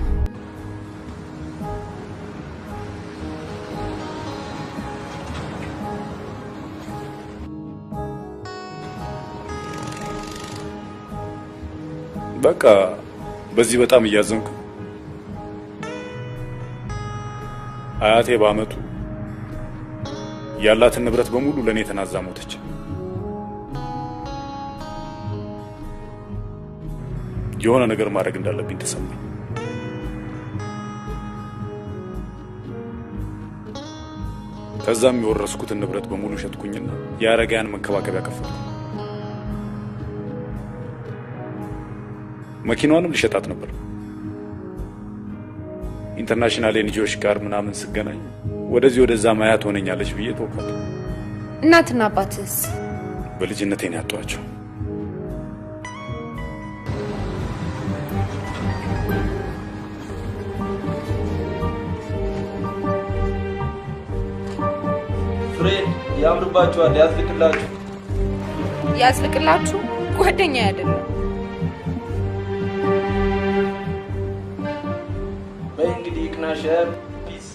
በቃ በዚህ በጣም እያዘንኩ አያቴ በአመቱ ያላትን ንብረት በሙሉ ለኔ ተናዛ ሞተች። የሆነ ነገር ማድረግ እንዳለብኝ ተሰማኝ። ከዛም የወረስኩትን ንብረት በሙሉ ሸጥኩኝና የአረጋያን መንከባከቢያ ከፈልኩ። መኪናዋንም ልሸጣት ነበር። ኢንተርናሽናል ኤንጂኦዎች ጋር ምናምን ስገናኝ ወደዚህ ወደዛ ማያት ሆነኛለች ብዬ ተወኳት። እናትና አባትስ? በልጅነቴ ነው ያጧቸው። ፍሬንድ ያምርባችኋል፣ ያዝልቅላችሁ። ያዝልቅላችሁ? ጓደኛ አይደለም። በእንግዲህ ይቅናሸር። ፒስ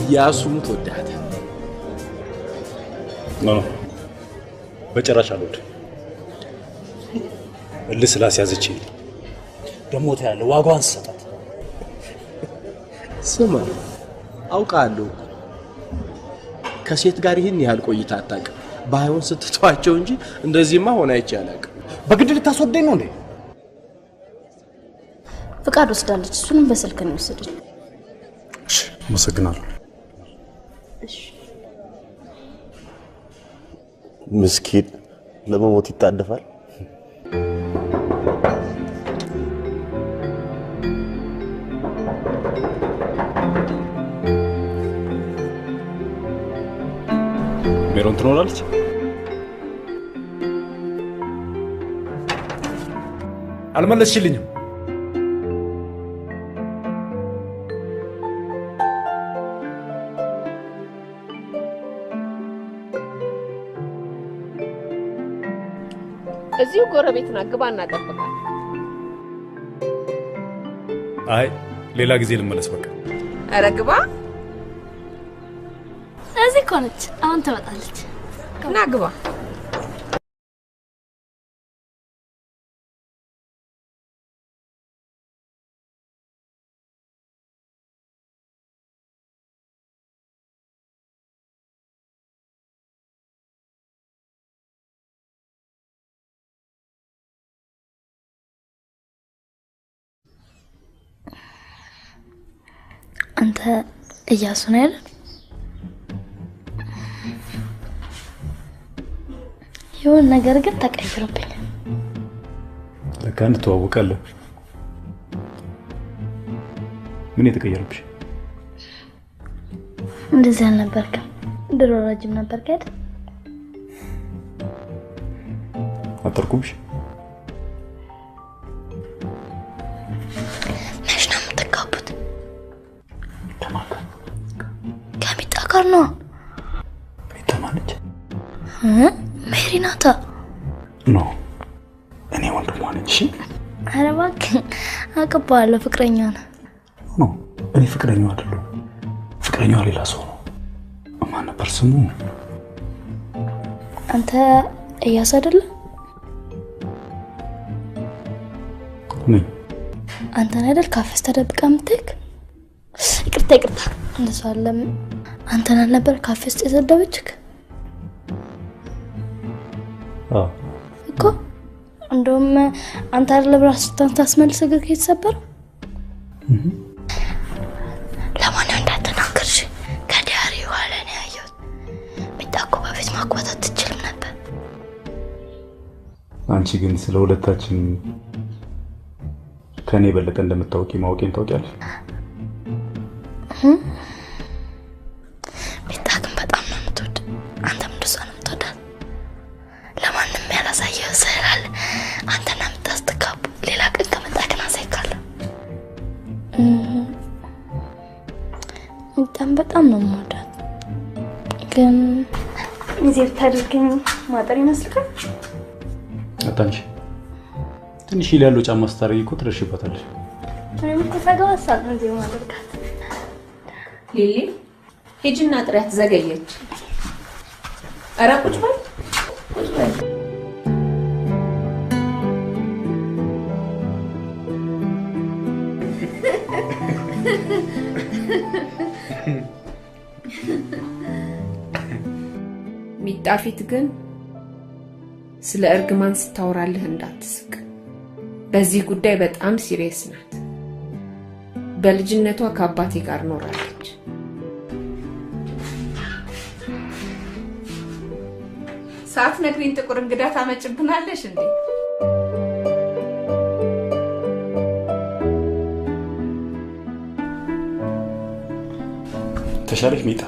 እያሱም ትወዳታለህ? ኖ በጭራሽ አልወድም። እልህ ስላስያዘችኝ ደግሞ ታያለህ ዋጋዋን ሰጣት። ስማ አውቃለሁ ከሴት ጋር ይህን ያህል ቆይታ አታውቅም። ባይሆን ስትተዋቸው እንጂ እንደዚህማ ሆነ አይቻላል። በግድ ልታስወደኝ ነው እንዴ? ፍቃድ ወስዳለች። እሱንም በስልክ ነው የወሰደች። እሺ አመሰግናለሁ። እሺ ምስኪን ለመሞት ይጣደፋል። ሜሮን ትኖራለች? አልመለስሽልኝም። እዚሁ ጎረቤት ና ግባ እናጠብቃለን። አይ ሌላ ጊዜ ልመለስ በቃ። ኧረ ግባ። እዚህ እኮ ነች። አሁን ትመጣለች። ና ግባ። አንተ እያሱ ነው አይደል? የሆነ ነገር ግን ተቀይሮብኛል። ለካ እንተዋወቃለን። ምን የተቀየረብሽ? እንደዚህ አልነበርክም። ድሮ ረጅም ነበርክ አይደል? አጠርኩብሽ? መች ነው የምትጋቡት? ከሚጣ ጋር ነው። ሚጣ ማነች? ሜሪ ናታ። ኖ እኔ ወንድሟ ነኝ። እሺ ኧረ እባክህ አውቅብሃለሁ። ፍቅረኛ ነህ። ኖ እኔ ፍቅረኛው አይደለሁም። ፍቅረኛዋ ሌላ ሰው ነው። ማን ነበር ስሙ? አንተ እያሱ አይደለ? ነኝ። አንተን አይደል ካፌስ ተደብቃ የምትሄድ? ይቅርታ እንደሱ አለም። አንተን አልነበር ካፌ ውስጥ የሰደበችክ? እኮ እንደውም አንተ አይደል ብራስታን ታስመልስ እግር የተሰበረ? ለማንም እንዳትናገርሽ ከዲያሪ በኋላ ነው ያየሁት። ሚጣ እኮ በፊት ማግባት አትችልም ነበር። አንቺ ግን ስለ ሁለታችን ከኔ በለጠ እንደምታውቂ ማወቄን ታውቂያለሽ? ሚጣ ግን በጣም ነው የምትወድ። አንተም እንደሷ ነው የምትወዳት። ለማንም ያላሳየህ ስላለ አንተና የምታስተካቡ ሌላ ቀን ከመጣክና ሳይካለ ሚጣን በጣም ነው የምወዳት። ግን ሚዜ ብታደርገኝ ማጠር ይመስልካል? አታንቺ ትንሽ ይላሉ ጫማ ስታረጊ እኮ ትደርሽበታለሽ። እኔም እኮ ተጋባሳል ነው እዚህ ማደርጋት። ሊሊ ሂጂና ጥሪያት፣ ዘገየች። ኧረ ቁጭ በል ቁጭ በል። ሚጣ ፊት ግን ስለ እርግማን ስታወራልህ እንዳትስቅ። በዚህ ጉዳይ በጣም ሲሪየስ ናት። በልጅነቷ ከአባቴ ጋር ኖራለች። ሳትነግሪኝ ጥቁር እንግዳ ታመጭብናለሽ እንዴ? ተሻለሽ ሚጣ?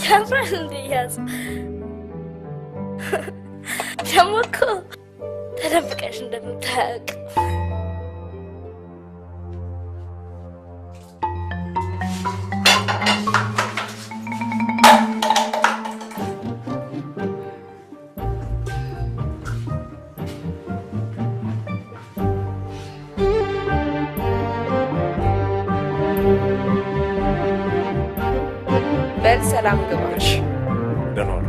ያምራል እንዴ ያዝ? ደግሞ እኮ ተደብቀሽ እንደምታውቅ ሰላም ግባ። እሺ ደህና ዋሉ።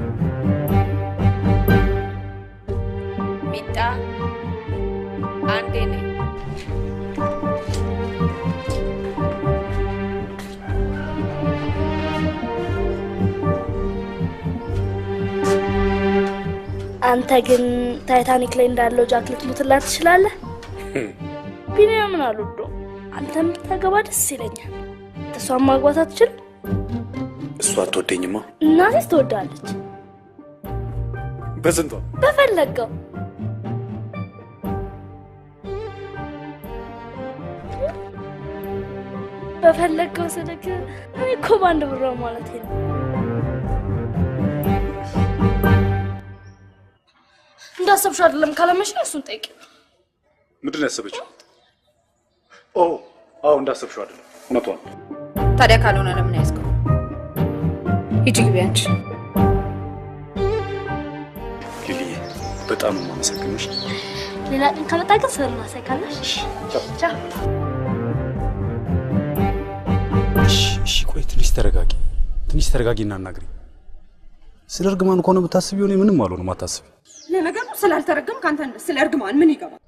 ሚጣ አንዴ ነኝ። አንተ ግን ታይታኒክ ላይ እንዳለው ጃክ ልትሞትላት ትችላለህ? ቢኒያምን አልወደውም። አንተም ብታገባ ደስ ይለኛል። እሷን ማግባት አትችልም? እሷ አትወደኝማ። እናቴስ ትወዳለች። በስንቷ? በፈለገው። በፈለገው ስልክ እኔ እኮ በአንድ ብር ማለት ነው። እንዳሰብሽው አይደለም ካለመሽ እሱን ጠይቂ። ምንድን ነው ያሰበችው? አዎ እንዳሰብሽው አይደለም። እውነቷን። ታዲያ ካልሆነ ለምን ያስከው? ሂጂ ግቢ አንቺ። ሊሊ በጣም ማመሰግንሽ። ሌላ ቀን ከመጣ ግን ስርና ሳይካለሽ። ቻው። እሺ ቆይ ትንሽ ተረጋጊና አናግሪ። ስለ እርግማን ከሆነ የምታስቢው እኔ ምንም አልሆንም፣ አታስቢ። ለነገሩ ስላልተረገም ካንተ ስለ እርግማን ምን ይገባል?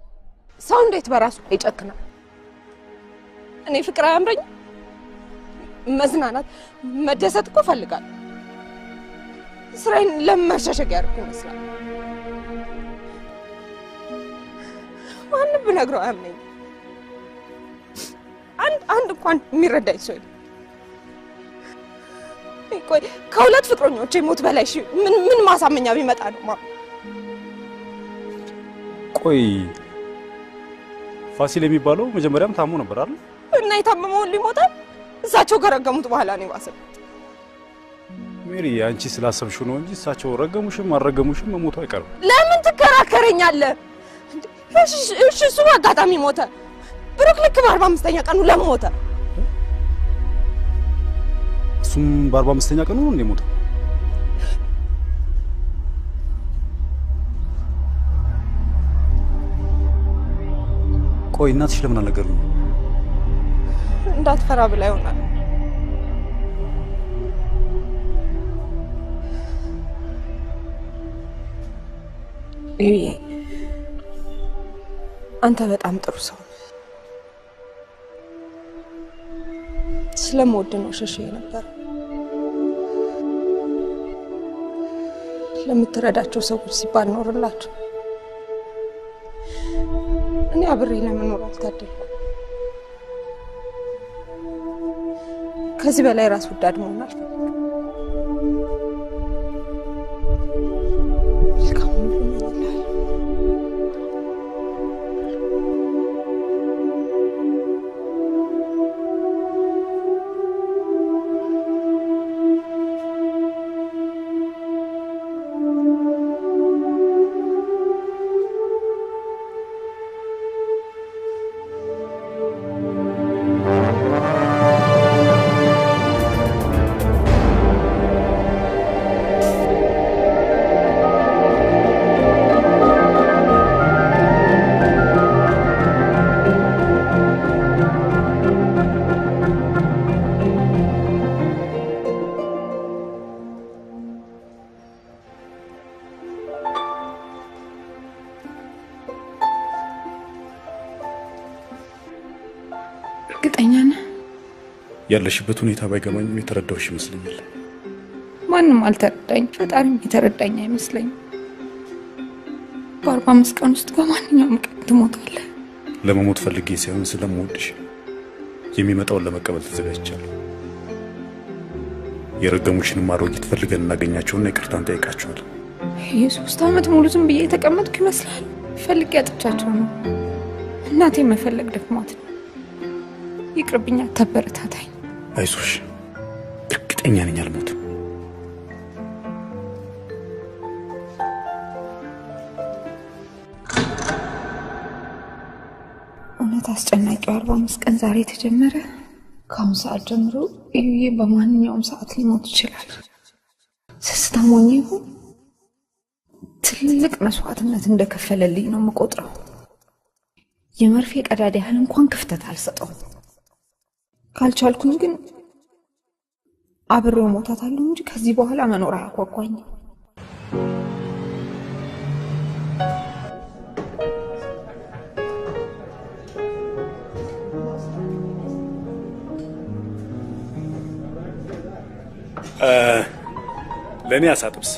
ሰው እንዴት በራሱ ይጨክናል? እኔ ፍቅር አያምረኝ? መዝናናት መደሰት እኮ ፈልጋለሁ። ስራዬን ለመሸሸግ ያርኩ ይመስላል። ማንም ብነግረው አያምነኝ። አንድ እንኳን የሚረዳኝ ሰው የለም። ቆይ ከሁለት ፍቅረኞቼ ሞት በላይ ምን ማሳመኛ ቢመጣ ነው? ቆይ ፋሲል የሚባለው መጀመሪያም ታሞ ነበር አይደል? እና የታመመውን ሊሞታል እሳቸው ከረገሙት በኋላ ነው የባሰው። ሜሪ አንቺ ስላሰብሽው ነው እንጂ እሳቸው ረገሙሽም አልረገሙሽም መሞቱ አይቀርም። ለምን ትከራከረኛለህ? እሺ እሱ አጋጣሚ ሞተ። ብሩክ ልክ በ45ኛ ቀኑ ለምን ሞተ? እሱም በ45ኛ ቀኑ ነው እንደሞተ። ቆይ እናትሽ ለምን አልነገሩኝ? እንዳትፈራ ብላ ይሆናል። አንተ በጣም ጥሩ ሰው። ስለምወድ ነው ሸሽ ነበር። ለምትረዳቸው ሰዎች ሲባል ኖርላቸው። እኔ አብሬ ለመኖር አልታደልኩም። ከዚህ በላይ ራስ ወዳድ መሆን አልፈልግም። እርግጠኛ ነህ? ያለሽበት ሁኔታ ባይገባኝም የተረዳሁሽ ይመስለኛል። ማንም አልተረዳኝ፣ ፈጣሪም የተረዳኝ አይመስለኝም። በ45 ቀን ውስጥ በማንኛውም ቀን ትሞታለህ። ለመሞት ፈልጌ ሳይሆን ስለምወድሽ የሚመጣውን ለመቀበል ተዘጋጅቻለሁ። የረገሙሽንም አሮጊት ፈልገን እናገኛቸውና ይቅርታ እንጠይቃቸዋለን። የ3 ዓመት ሙሉ ዝም ብዬ የተቀመጥኩ ይመስላል። ፈልጌ አጥቻቸው ነው። እናቴ መፈለግ ደክሟት ነው። ይቅርብኛ፣ ተበረታታኝ። አይዞሽ፣ እርግጠኛ ነኝ አልሞትም። እውነት አስጨናቂው 45 ቀን ዛሬ ተጀመረ። ከአሁን ሰዓት ጀምሮ እዩዬ በማንኛውም ሰዓት ሊሞት ይችላል። ስስታም ሆኜ ይሁን ትልቅ መስዋዕትነት እንደከፈለልኝ ነው የምቆጥረው። የመርፌ ቀዳዳ ያህል እንኳን ክፍተት አልሰጠውም። ካልቻልኩኝ ግን አብሬው ሞታታለሁ እንጂ ከዚህ በኋላ መኖር አያጓጓኝም። ለኔ አሳጥብስ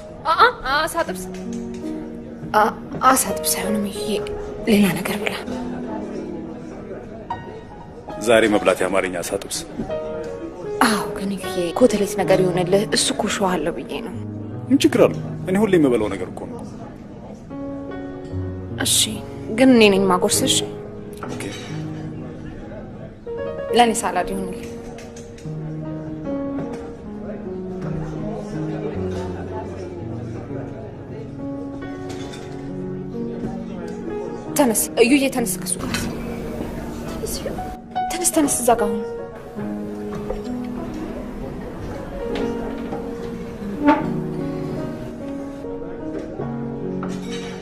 አሳጥብስ አይሆንም። ይሄ ሌላ ነገር ብላ ዛሬ መብላት ያማረኛ አሳጥብስ። አዎ ግን ይሄ ኮተሌት ነገር ይሆነልህ። እሱ ኮሽዋለሁ ብዬ ነው። ምን ችግር አለው? እኔ ሁሌ የምበላው ነገር እኮ ነው። እሺ ግን እኔ ነኝ ማጎርስሽ። ኦኬ ለኔ ሳላድ ይሆንልህ። ተነስ እዩዬ፣ ተነስ ከሱ ጋር ተነስ እዛ ጋር ሁን።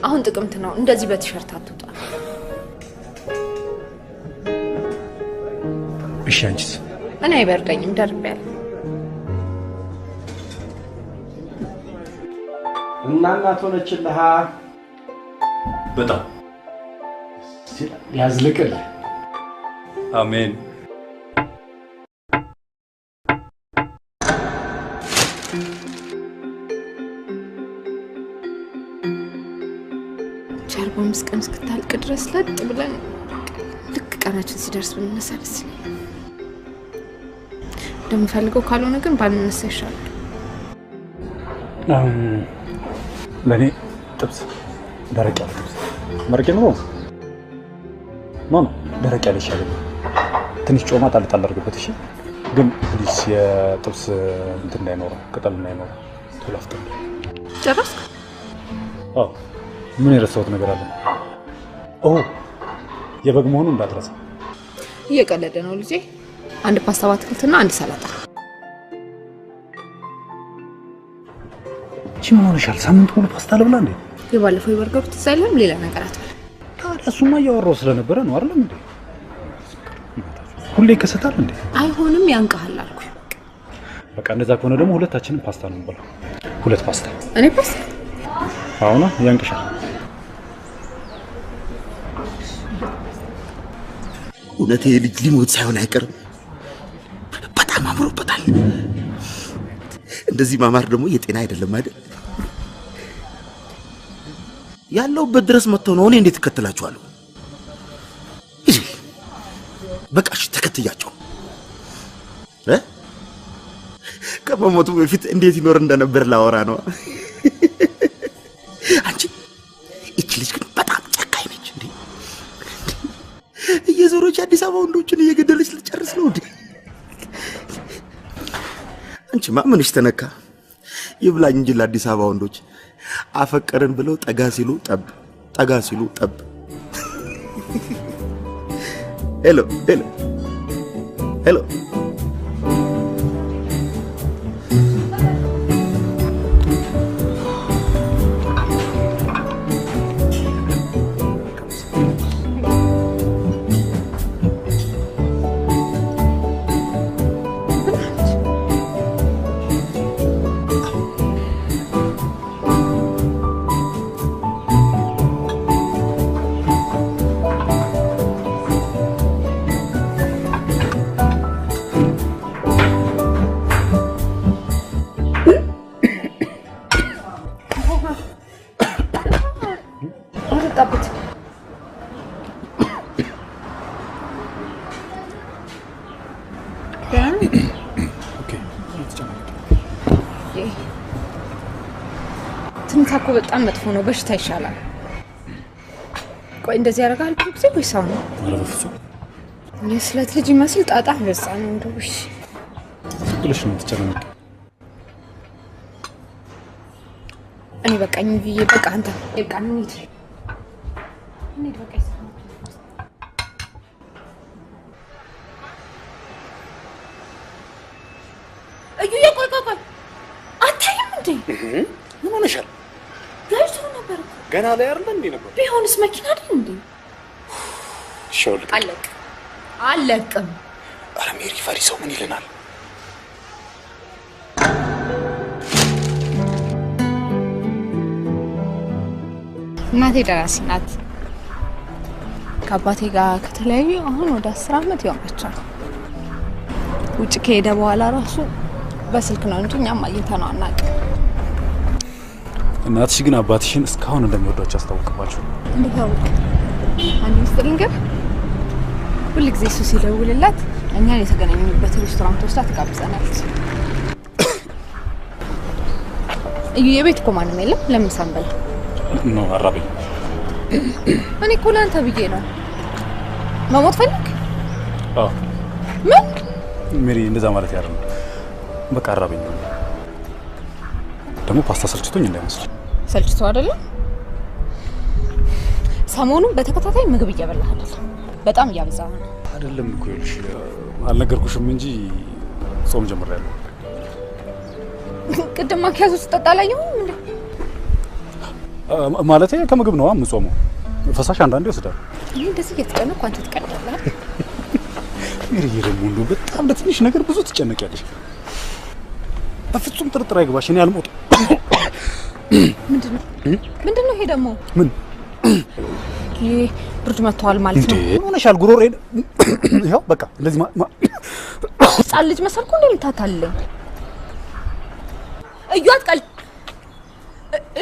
አሁን ጥቅምት ነው። እንደዚህ በቲሸርት አትውጣ። እሺ አንቺስ? እኔ አይበርደኝም፣ ደርቤያለሁ። እናት ሆነችልህ። በጣም ያዝልቅልህ። አሜን። ቻርባ መስቀም እስክታልቅ ድረስ ለጥ ብለን ልክ ቀናችን ሲደርስ ብንነሳ ደስ ይለኛል። እንደምፈልገው ካልሆነ ግን ባንነሳ ይሻላል። ለኔ ጥብስ ደረቅ ያለ ጥብስ መርቄ ነው ደረቅ ያለ ይሻላል። ትንሽ ጮማ ጣል አድርግበት። እሺ ግን ፕሊስ የጥብስ እንትን እንዳይኖረው፣ ቅጠል እንዳይኖረው ቶሎ አፍጥን። ጨረስክ? አዎ። ምን የረሳሁት ነገር አለ? የበግ መሆኑን እንዳትረሳ። እየቀለደ ነው ልጄ። አንድ ፓስታ በአትክልትና አንድ ሰላጣ። እቺ ምን ሆነሻል? ሳምንት ሙሉ ፓስታ ልብላ እንዴ? የባለፈው የበርገሩ ትዝ አይልም? ሌላ ነገር አትበል። ታዲያ እሱማ እያወራሁ ስለነበረ ነው አይደል እንዴ? ሁሌ ይከሰታል እንዴ? አይሆንም፣ ያንቀሃል አልኩ። በቃ እንደዛ ከሆነ ደግሞ ሁለታችንም ፓስታ ነው እንበላው። ሁለት ፓስታ። እኔ ፓስታ? አሁን ያንቀሻል። እውነቴ ልጅ ሊሞት ሳይሆን አይቀርም። በጣም አምሮበታል። እንደዚህ ማማር ደግሞ የጤና አይደለም አይደል? ያለውበት ድረስ መጥተው ነው። እኔ እንዴት እከተላቸዋለሁ? በቃ እሺ ተከትያቸው። ከመሞቱ በፊት እንዴት ይኖር እንደነበር ላወራ ነው። አንቺ እቺ ልጅ ግን በጣም ጨካኝ ነች እንዴ! እየዞረች አዲስ አበባ ወንዶችን እየገደለች ልጨርስ ነው እንዴ? አንቺማ ምንሽ ተነካ? ይብላኝ እንጂ ለአዲስ አበባ ወንዶች አፈቀረን ብለው ጠጋ ሲሉ ጠብ፣ ጠጋ ሲሉ ጠብ። ሄሎ ሄሎ ሄሎ ትንታኮ በጣም መጥፎ ነው። በሽታ ይሻላል። ቆይ እንደዚህ ያደርጋል ፕሮክሲ ወይ ሰው ነው? ኧረ በፍጹም የስለት ልጅ ይመስል ጣጣ በዛ ነው እንደው። እሺ ብለሽ ነው የምትጨነቂ? እኔ በቃኝ ብዬ በቃ አንተ በቃ እንሂድ በቃ እዩ ቆይ አታይም እንዴ? ምን ሆነሻል? ጋይቱ ነበር ገና ላይ አይደል እንዴ ነበር? ቢሆንስ መኪና አይደል እንዴ? ሾልክ አለቅም። ኧረ ሜሪ ፈሪ ሰው ምን ይለናል? እናቴ ደራሲ ናት። ከአባቴ ጋር ከተለያዩ አሁን ወደ 10 ዓመት ይሆናቸዋል። ውጭ ከሄደ በኋላ ራሱ በስልክ ነው እንጂ እኛም አግኝተነው አናውቅም። እናትሽ ግን አባትሽን እስካሁን እንደሚወዷቸው አስታውቅባቸው። እንዴት አወቅ? አንድ ምስጢር ልንገርህ። ሁልጊዜ እሱ ሲደውልላት እኛን የተገናኘንበት ሬስቶራንት ወስዳ ትጋብዘናለች። እዩ የቤት እኮ ማንም የለም። ለምን ሳንበላ ነው? አራበኝ። እኔ እኮ ለአንተ ብዬ ነው። መሞት ፈልግ? አዎ። ምን ሜሪ፣ እንደዛ ማለት ያለው በቃ አራበኝ። ደግሞ ፓስታ ሰልችቶኝ እንዳይመስል። ሰልችቶ አይደለም። ሰሞኑን በተከታታይ ምግብ እየበላህ አይደለም? በጣም እያበዛህ ነው። አይደለም እኮ ይልሽ አልነገርኩሽም እንጂ ጾም ጀምሬያለሁ። ቅድም ማኪያዞ ስጠጣ አላየሁም እንዴ? ማለቴ ከምግብ ነው የምጾመው። ፈሳሽ አንዳንዴ ይወስዳል። እኔ እንደዚህ እየተጨነቅኩ አንተ ትቀልዳለህ። ሜሪ ደግሞ እንደው በጣም ለትንሽ ነገር ብዙ ትጨነቂያለሽ። በፍጹም ጥርጥር አይገባሽ። እኔ አልሞትም። ምንድነው ይሄ ደግሞ? ምን ይሄ ብርድ መጥቷል ማለት ነው? ምን ሆነሻል? ጉሮሬን ይኸው በቃ እንደዚህ ህፃን ልጅ መሰልኩ እንዴ ልታታልለኝ? እዩ አትቀል።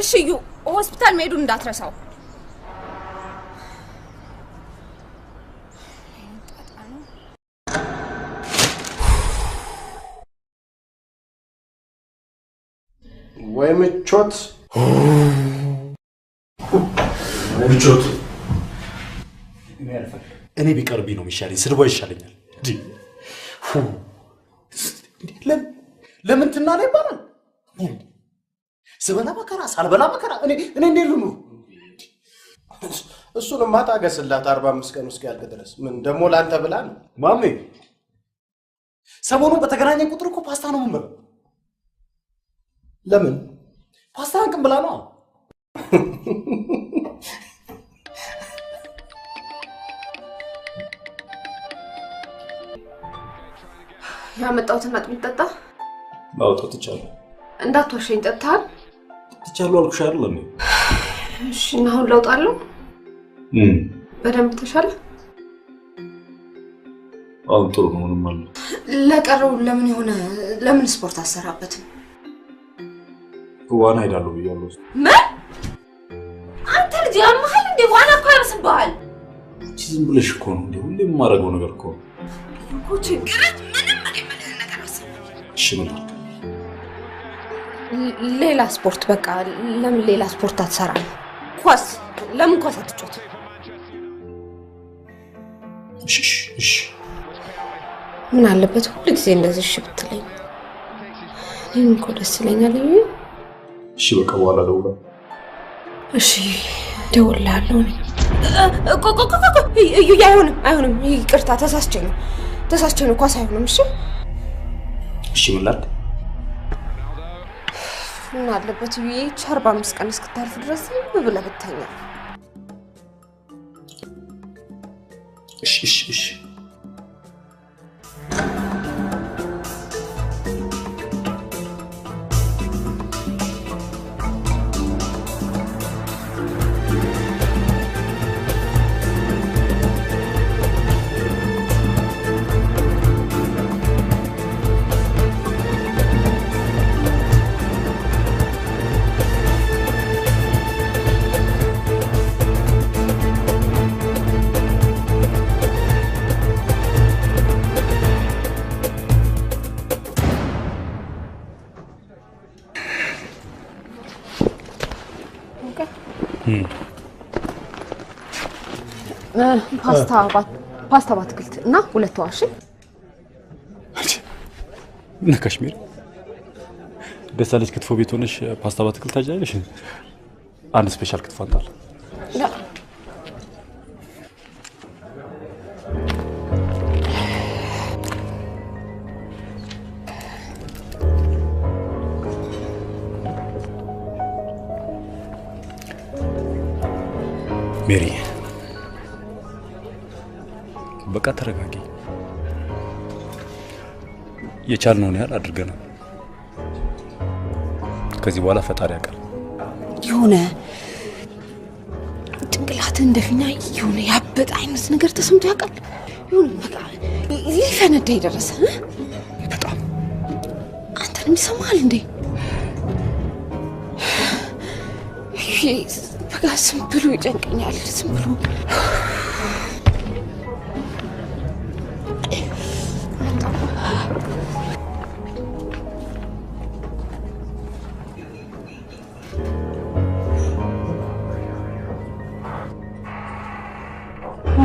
እሺ እዩ ሆስፒታል መሄዱን እንዳትረሳው። ወይ ምቾት ምቾት እኔ ቢቀርቢ ነው የሚሻለኝ። ስድቧ ይሻለኛል። ለምን ትናለ ይባላል? ስበላ መከራ ሳልበላ መከራ። እኔ እንዴት ልኑር? እሱንማ ታገስላት 45 ቀን እስኪያልቅ ድረስ። ምን ደግሞ ላንተ ብላ ነው? ማሜ ሰሞኑን በተገናኘን ቁጥር እኮ ፓስታ ነው የምንበላው። ለምን? ፓስታ አንቅም ብላ ነው። ያመጣሁትን አጥሚት ጠጣ። ማውጣት ይቻላል። እንዳትወሸኝ ጠጥተሃል? ትቻለሁ አልኩሽ አይደል? እሺ እና አሁን ለውጥ አለው? በደንብ ተሻለ? አሁን ጥሩ ነው። ምንም አለ። ለቀረው ለምን ስፖርት አሰራበትም? ዋና ሄዳለሁ ብያለሁ። ምን? አንተ ልጅ ያመሃል እንዴ? ዋና እኮ ያርስብሃል። ዝም ብለሽ እኮ ነው እንዴ? ሁሌም የማደርገው ነገር እኮ ነው እኮ። ችግርህ ምንም የምልህ ነገር አሰብ። እሺ ምን ሌላ ስፖርት በቃ ለምን ሌላ ስፖርት አትሰራም? ኳስ ለምን ኳስ አትጫወትም? እሺ ምን አለበት ሁሉ ጊዜ እንደዚህ እሺ ብትለኝ? እኔም እኮ ደስ ይለኛል። እሺ በቃ በኋላ ደውላ። እሺ ደውላለሁ። አይሆንም። ይቅርታ ተሳስቼ ነው። ኳስ አይሆንም። እሺ ምን ላድርግ? ምን አለበት 45 ቀን እስክታልፍ ድረስ ብለህ ብተኛ። እሺ ፓስታ በአትክልት እና 2 ዋሽ እና ካሽሚር ደሳለች ክትፎ ቤት ሆነሽ ፓስታ በአትክልት ታጃለሽ። አንድ ስፔሻል ክትፎ አንጣል። ሜሪ በቃ ተረጋጊ። የቻልነውን ያህል አድርገናል። ከዚህ በኋላ ፈጣሪ ያውቃል። ጭንቅላት እንደፊና የሆነ ያበጠ አይነት ነገር ተሰምቶ ያውቃል? ይሁን በቃ ሊፈነዳ የደረሰ በጣም አንተንም ይሰማል እንዴ? በቃ ዝም ብሎ ይጨንቀኛል። ዝም ብሎ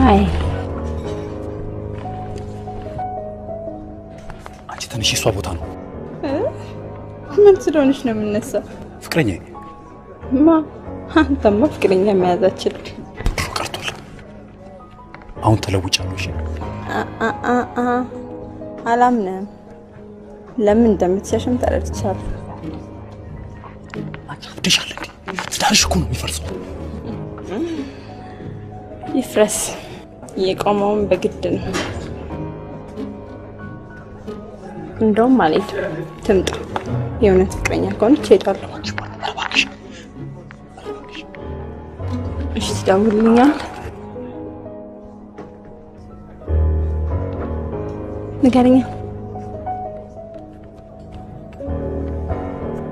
አይ አንቺ ትንሽ እሷ ቦታ ነው። ምን ስለሆነሽ ነው የምነሳው? ፍቅረኛ ማ አንተማ ፍቅረኛ መያዝ አትችልም። ቀርቷል። አሁን ተለውጫለሁ። እሺ አላምንም። ለምን እንደምትሸሽም ተረድቻለሁ። አንቺ አብደሻል እንዴ? ትዳርሽ እኮ ነው የሚፈርሰው። ይፍረስ። የቆመውን በግድ ነው። እንደውም ማለት ትምጣ። የእውነት ፍቅረኛ ከሆነች እሄዳለሁ። እሺ ትደውልልኛል? ንገረኛ።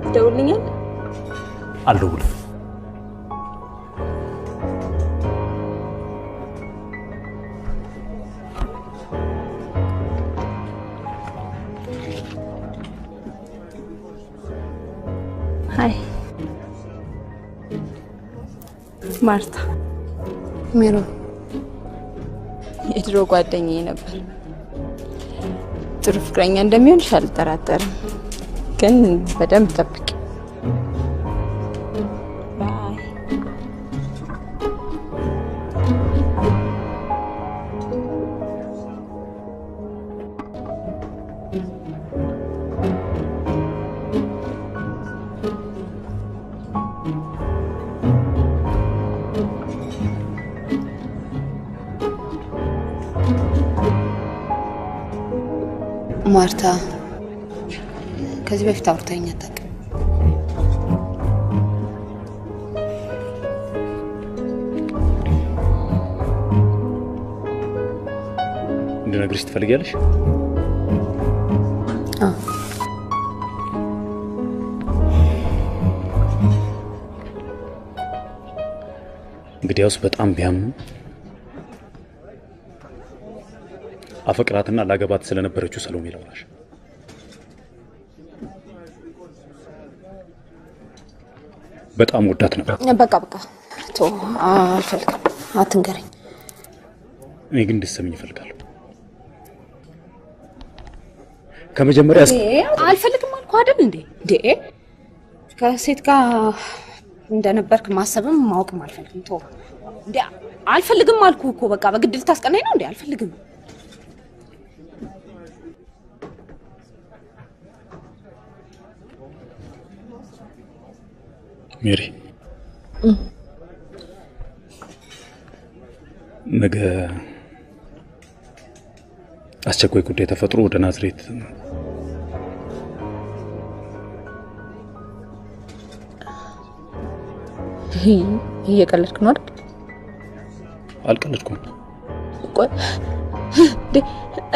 ትደውልልኛል? አልደውልም። ሃይ ማርታ። ሜሮን የድሮ ጓደኛዬ ነበር። ጥሩ ፍቅረኛ እንደሚሆንሽ አልጠራጠርም፣ ግን በደንብ ጠብቂ። ማርታ ከዚህ በፊት አውርታኝ አታውቅም። እንድነግርሽ ትፈልጊያለሽ? እንግዲያውስ በጣም ቢያምኑ አፈቅራትና ላገባት ስለነበረችው ሰሎሜ ላውራሽ። በጣም ወዳት ነበር። በቃ ቶ አልፈልግም፣ አትንገረኝ። እኔ ግን እንድትሰሚኝ እፈልጋለሁ። ከመጀመሪያ አልፈልግም አልኩ አይደል እንዴ? ከሴት ጋር እንደነበርክ ማሰብም ማወቅም አልፈልግም። ቶ እንዴ አልፈልግም አልኩ እኮ። በቃ በግድ ልታስቀናኝ ነው እንዴ? አልፈልግም። ሜሪ፣ ነገ አስቸኳይ ጉዳይ ተፈጥሮ ወደ ናዝሬት እየቀለድክ ነው አይደል? አልቀለድኩም። ቆይ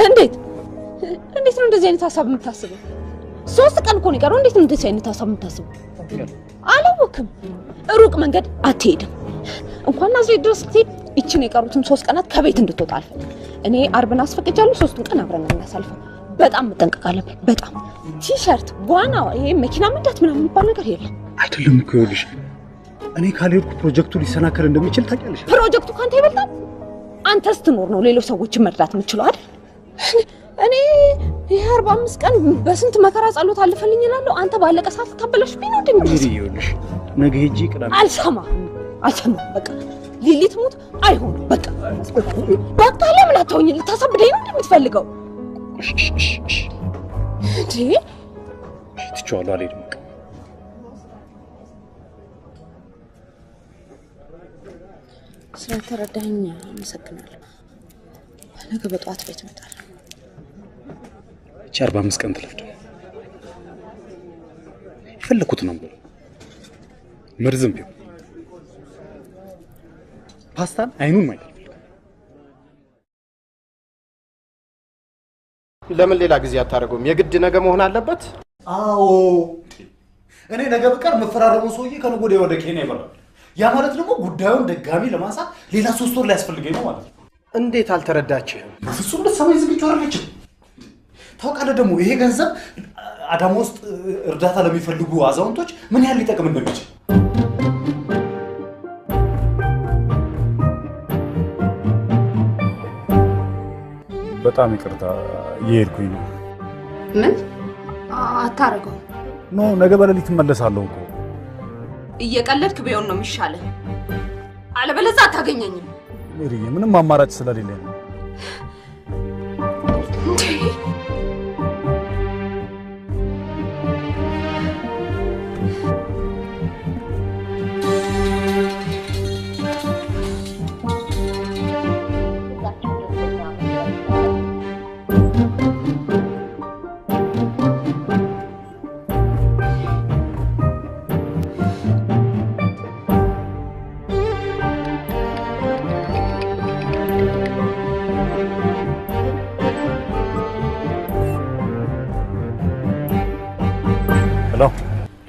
እንዴት ነው እንደዚህ አይነት ሀሳብ የምታስበው? 3 ቀን እኮ ነው የቀረው። እንዴት ነው እንደዚህ አይነት ሀሳብ የምታስበው? አላወቅም። ሩቅ መንገድ አትሄድም። እንኳን ናዝሬት ድረስ ስትሄድ ይችን የቀሩትን 3 ቀናት ከቤት እንድትወጣ አልፈልግም። እኔ አርብን አስፈቅጃለሁ። 3ቱን ቀን አብረን እናሳልፈው። በጣም መጠንቀቅ አለብን። በጣም ቲሸርት፣ ዋና፣ ይሄ መኪና መንዳት ምናምን የሚባል ነገር የለም። አይደለም እኮ ይኸውልሽ፣ እኔ ካልሄድኩ ፕሮጀክቱ ሊሰናከል እንደሚችል ታውቂያለሽ። ፕሮጀክቱ ካንተ ይበልጣል። አንተ ስትኖር ነው ሌሎች ሰዎችን መርዳት የምትችለው አይደል? እኔ ይሄ 45 ቀን በስንት መከራ ጸሎት አልፈልኝ እላለሁ። አንተ ባለቀ ሰዓት ታበላሽ ቢኖር እንደምትስ ይኸውልሽ፣ ነገ ሄጂ ቅዳሜ አልሰማም። በቃ ሊሊት ሙት አይሆንም። በቃ ለምን አትሆኝ? ልታሳብደኝ ነው እንደምትፈልገው እንዴ? ትቼዋለሁ፣ አልሄድም። ስለተረዳኸኝ አመሰግናለሁ። ነገ በጠዋት ቤት እመጣለሁ። 45 ቀን ትለፍድ። የፈለኩት ነው ብሎ መርዝም ቢሆን ፓስታን አይኑን ማየት ለምን ሌላ ጊዜ አታደርገውም? የግድ ነገ መሆን አለበት? አዎ እኔ ነገ በቀር መፈራረሙ ሰውዬ ከነገ ወዲያ ወደ ኬንያ ይበራል። ያ ማለት ደግሞ ጉዳዩን ድጋሚ ለማንሳት ሌላ 3 ወር ሊያስፈልገኝ ነው ማለት ነው። እንዴት አልተረዳችህም? በፍጹም ልትሰማኝ ዝግጁ አይደለችም። ታውቃለህ ደግሞ ይሄ ገንዘብ አዳማ ውስጥ እርዳታ ለሚፈልጉ አዛውንቶች ምን ያህል ሊጠቅም እንደሚችል። በጣም ይቅርታ እየሄድኩኝ ነው። ምን አታረገው? ኖ ነገ በሌሊት እመለሳለሁ እኮ። እየቀለድክ ቢሆን ነው የሚሻለው። አለበለዚያ አታገኘኝም። ሜሪዬ ምንም አማራጭ ስለሌለኝ ነው።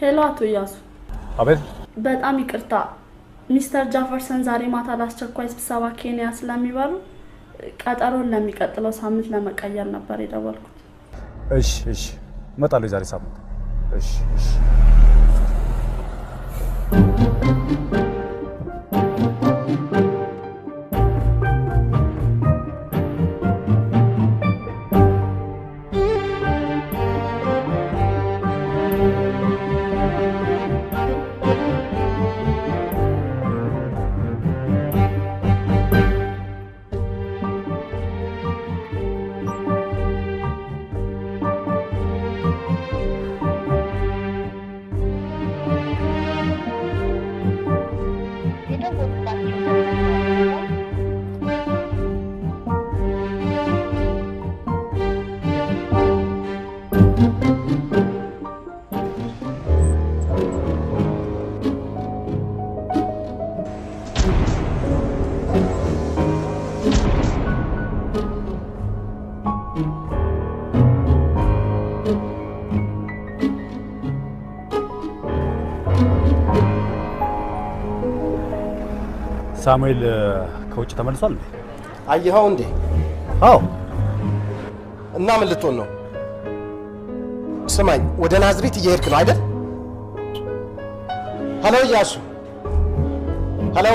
ሄሎ አቶ ኢያሱ። አቤት። በጣም ይቅርታ ሚስተር ጃፈርሰን ዛሬ ማታ ለአስቸኳይ ስብሰባ ኬንያ ስለሚበሩ ቀጠሮን ለሚቀጥለው ሳምንት ለመቀየር ነበር የደወልኩት። እሺ እመጣለሁ ዛሬ ሳምንት። እሺ ሳሙኤል ከውጭ ተመልሷል? አየኸው እንዴ? አዎ። እና ምን ልትሆን ነው? ስማኝ፣ ወደ ናዝሬት እየሄድክ ነው አይደል? ሄሎ ኢያሱ፣ ሄሎ።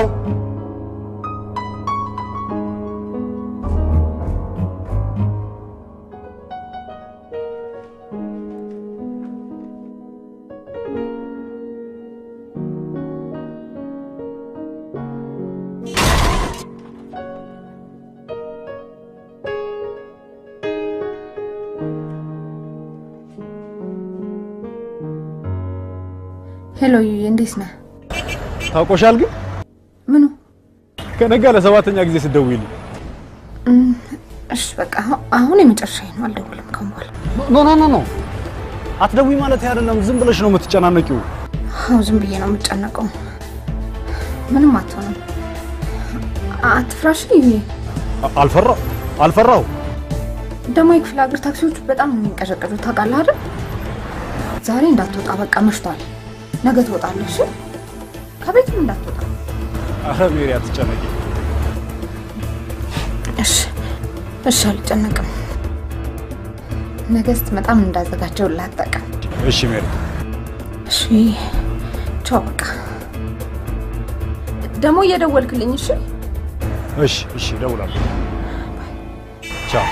ሄሎ ዩዬ፣ እንዴት ነህ? ታውቆሻል ግን? ምኑ? ከነጋ ለ7ኛ ጊዜ ስትደውይልኝ። እሺ በቃ አሁን የመጨረሻዬ ነው፣ አልደውልም ከአሁን በኋላ። ኖ አትደውይ ማለት አይደለም፣ ዝም ብለሽ ነው የምትጨናነቂው። አዎ ዝም ብዬ ነው የምጨነቀው። ምንም አትሆንም፣ አትፍራሽ ዩዬ። አልፈራው። ደግሞ የክፍለ ሀገር ታክሲዎች በጣም ነው የሚንቀዠቀዡት ታውቃለህ አይደል? ዛሬ እንዳትወጣ በቃ መሽቷል። ነገ ትወጣለሽ፣ ከቤትም እንዳትወጣ። አረ ሜሪ አትጨነቂ። እሺ አልጨነቅም። ነገ ስትመጣም እንዳዘጋጀው ላጠቀም። እሺ ሜሪ። እሺ ቻው። በቃ ደግሞ እየደወልክልኝ። እሺ እደውላለሁ። ቻው።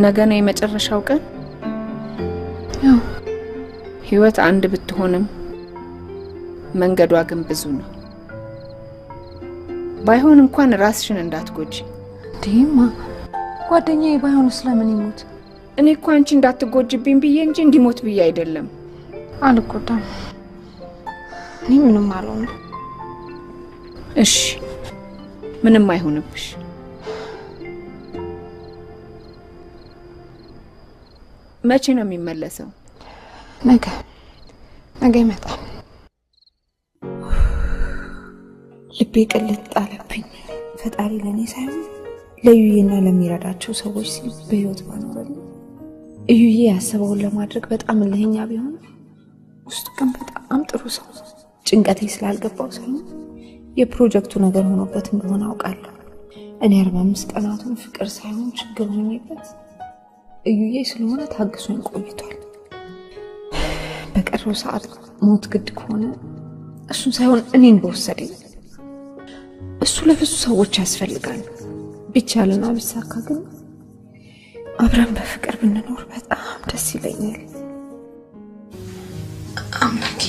ነገ ነው የመጨረሻው ቀን። ያው ህይወት አንድ ብትሆንም መንገዷ ግን ብዙ ነው። ባይሆን እንኳን ራስሽን እንዳትጎጂ። ዲማ ጓደኛዬ ባይሆን ስለምን ይሞት? እኔ እኮ አንቺ እንዳትጎጂብኝ ብዬ እንጂ እንዲሞት ብዬ አይደለም። አልጎዳም። እኔ ምንም አልሆንም። እሺ ምንም አይሆንብሽ። መቼ ነው የሚመለሰው? ነገ ይመጣል። ልቤ ቅልጥ ጣለብኝ። ፈጣሪ ለኔ ሳይሆን ለዩዬና ለሚረዳቸው ሰዎች ሲል በህይወት ባኖረልኝ። እዩዬ ያሰበውን ለማድረግ በጣም እልህኛ ቢሆን ውስጡ ግን በጣም ጥሩ ሰው። ጭንቀቴ ስላልገባው ሳይሆን የፕሮጀክቱ ነገር ሆኖበት እንደሆነ አውቃለሁ። እኔ 45 ቀናቱን ፍቅር ሳይሆን ችግር ሆኜበት እዩዬ ስለሆነ ታግሶኝ ቆይቷል። በቀረው ሰዓት ሞት ግድ ከሆነ እሱን ሳይሆን እኔን በወሰደኝ። እሱ ለብዙ ሰዎች ያስፈልጋል። ቢቻልና ቢሳካ ግን አብረን በፍቅር ብንኖር በጣም ደስ ይለኛል። አምላኬ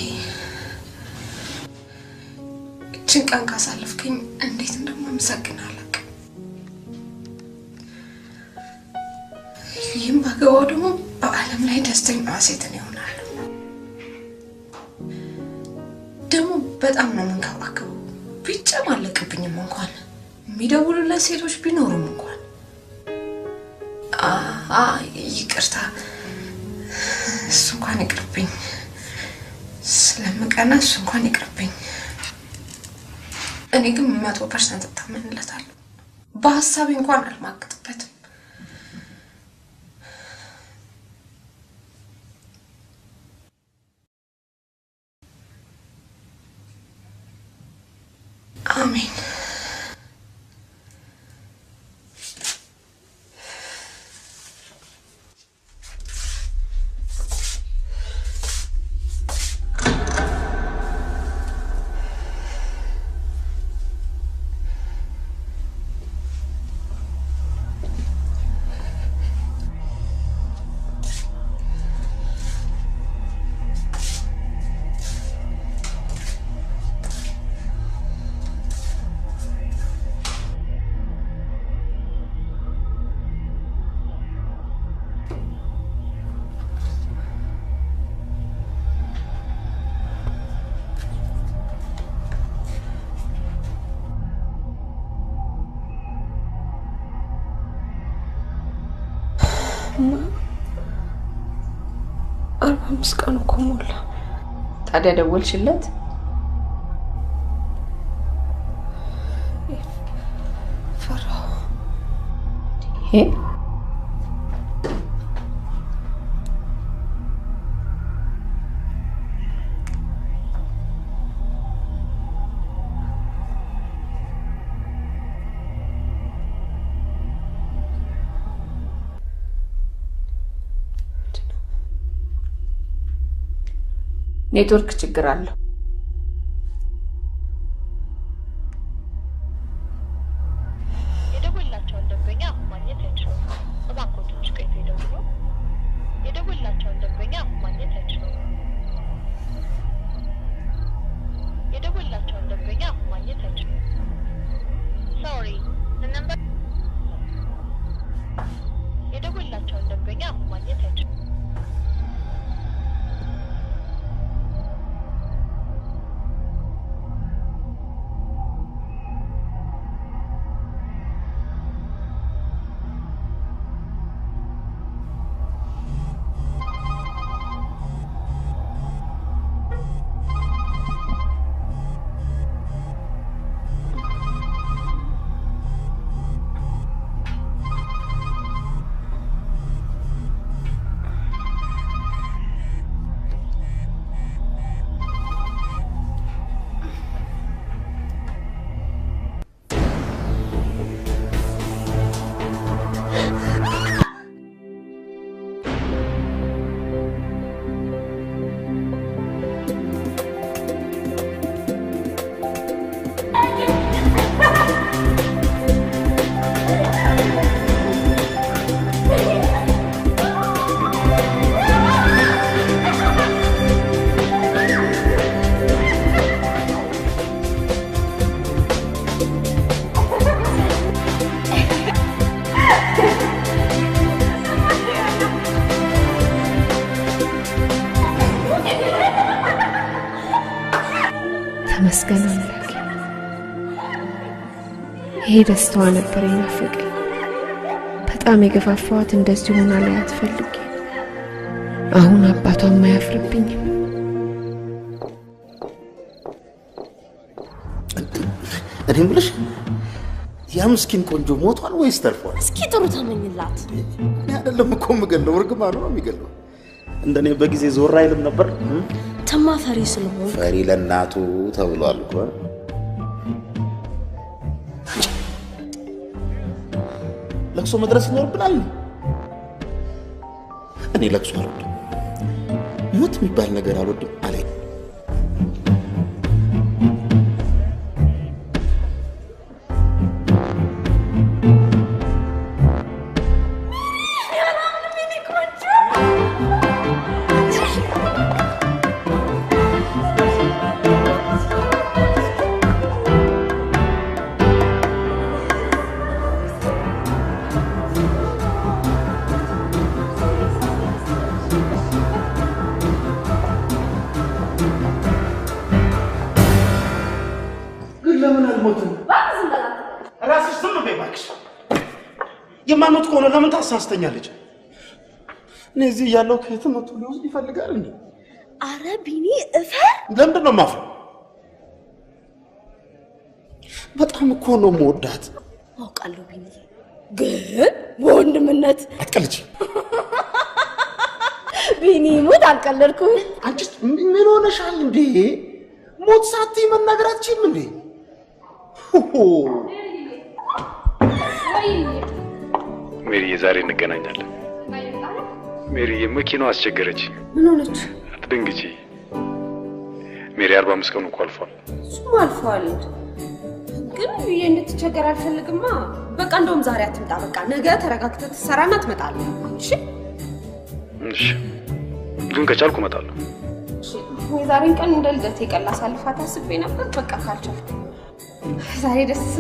እችን ቀን ካሳለፍከኝ እንዴት እንደማመሰግን አላውቅም። ይህም ባገባው ደግሞ በዓለም ላይ ደስተኛ ሴትን ይሆናል። ደግሞ በጣም ነው የምንከባከበው። ቢጨማለቅብኝም እንኳን የሚደውሉለት ሴቶች ቢኖሩም እንኳን ይቅርታ እሱ እንኳን ይቅርብኝ። ስለምቀና እሱ እንኳን ይቅርብኝ። እኔ ግን 100% እታመንለታለሁ። በሀሳቤ እንኳን አልማግጥበትም። አሜን። ምስጋና እኮ ሞላ። ታዲያ ደወልሽለት? ፈራሁ። ኔትወርክ ችግር አለው። የደወላቸውን ደንበኛ አሁን ማግኘት አይችሉም። እባክዎ ትንሽ ቆይተው ይደውሉ። የደወላቸውን ደንበኛ አሁን ማግኘት አይችሉም። የደወላቸውን ደንበኛ አሁን ማግኘት አይችሉም። ሶሪ the number የደወላቸውን ደንበኛ አሁን ማግኘት አይችሉም። ተመስገን አምላኬ። ይሄ ደስታዋ ነበር የናፈቀኝ። በጣም የገፋፋዋት እንደዚህ ሆና ላይ አትፈልጊ። አሁን አባቷም አያፍርብኝም። እኔ የምልሽ ያ ምስኪን ቆንጆ ሞቷል ወይስ ተርፏል? እስኪ ጥሩ ተመኝላት። እኔ አይደለም እኮ የምገለው፣ እርግማኑ ነው የሚገለው። እንደኔ በጊዜ ዞር አይልም ነበር። ተማ ፈሪ ስለሆነ ፈሪ ለእናቱ ተብሏል እኮ። ለቅሶ መድረስ ይኖርብናል። እኔ ለቅሶ አልወድም፣ ሞት የሚባል ነገር አልወድም አለኝ። ራስሽ ዝም በይ እባክሽ። የማኖት ከሆነ ለምን ታሳስተኛለች? እኔ እዚህ ያለው ከየትመቱ ሊወስድ ይፈልጋል እንዴ? አረ ቢኒ እፈር። ለምንድን ነው የማፍረው? በጣም እኮ ነው የምወዳት። አውቃለሁ ቢኒ፣ ግን በወንድምነት አትቀልጂ። ቢኒ ሙት አልቀለድኩም። አንቺስ ምን ሆነሻል እንዴ? ሞት ሳትይ መናገር አትችይም እንዴ? ሜሪዬ ዛሬ እንገናኛለን። ሜሪዬ መኪናው አስቸገረች። ምን ሆነች? አትደንግጪ ሜሪ። 45 ቀኑ እኮ አልፏል። እሱም አልፏል፣ ግን ብዬ እንድትቸገር አልፈልግማ። በቃ እንደውም ዛሬ አትምጣ። በቃ ነገ ተረጋግተህ ትሰራና ትመጣለህ። እሺ እሺ፣ ግን ከቻልኩ እመጣለሁ። እሺ። የዛሬን ቀን እንደ ልደቴ ቀን ላሳልፋት አስቤ ነበር። በቃ ካልቻልኩ ዛሬ ደስ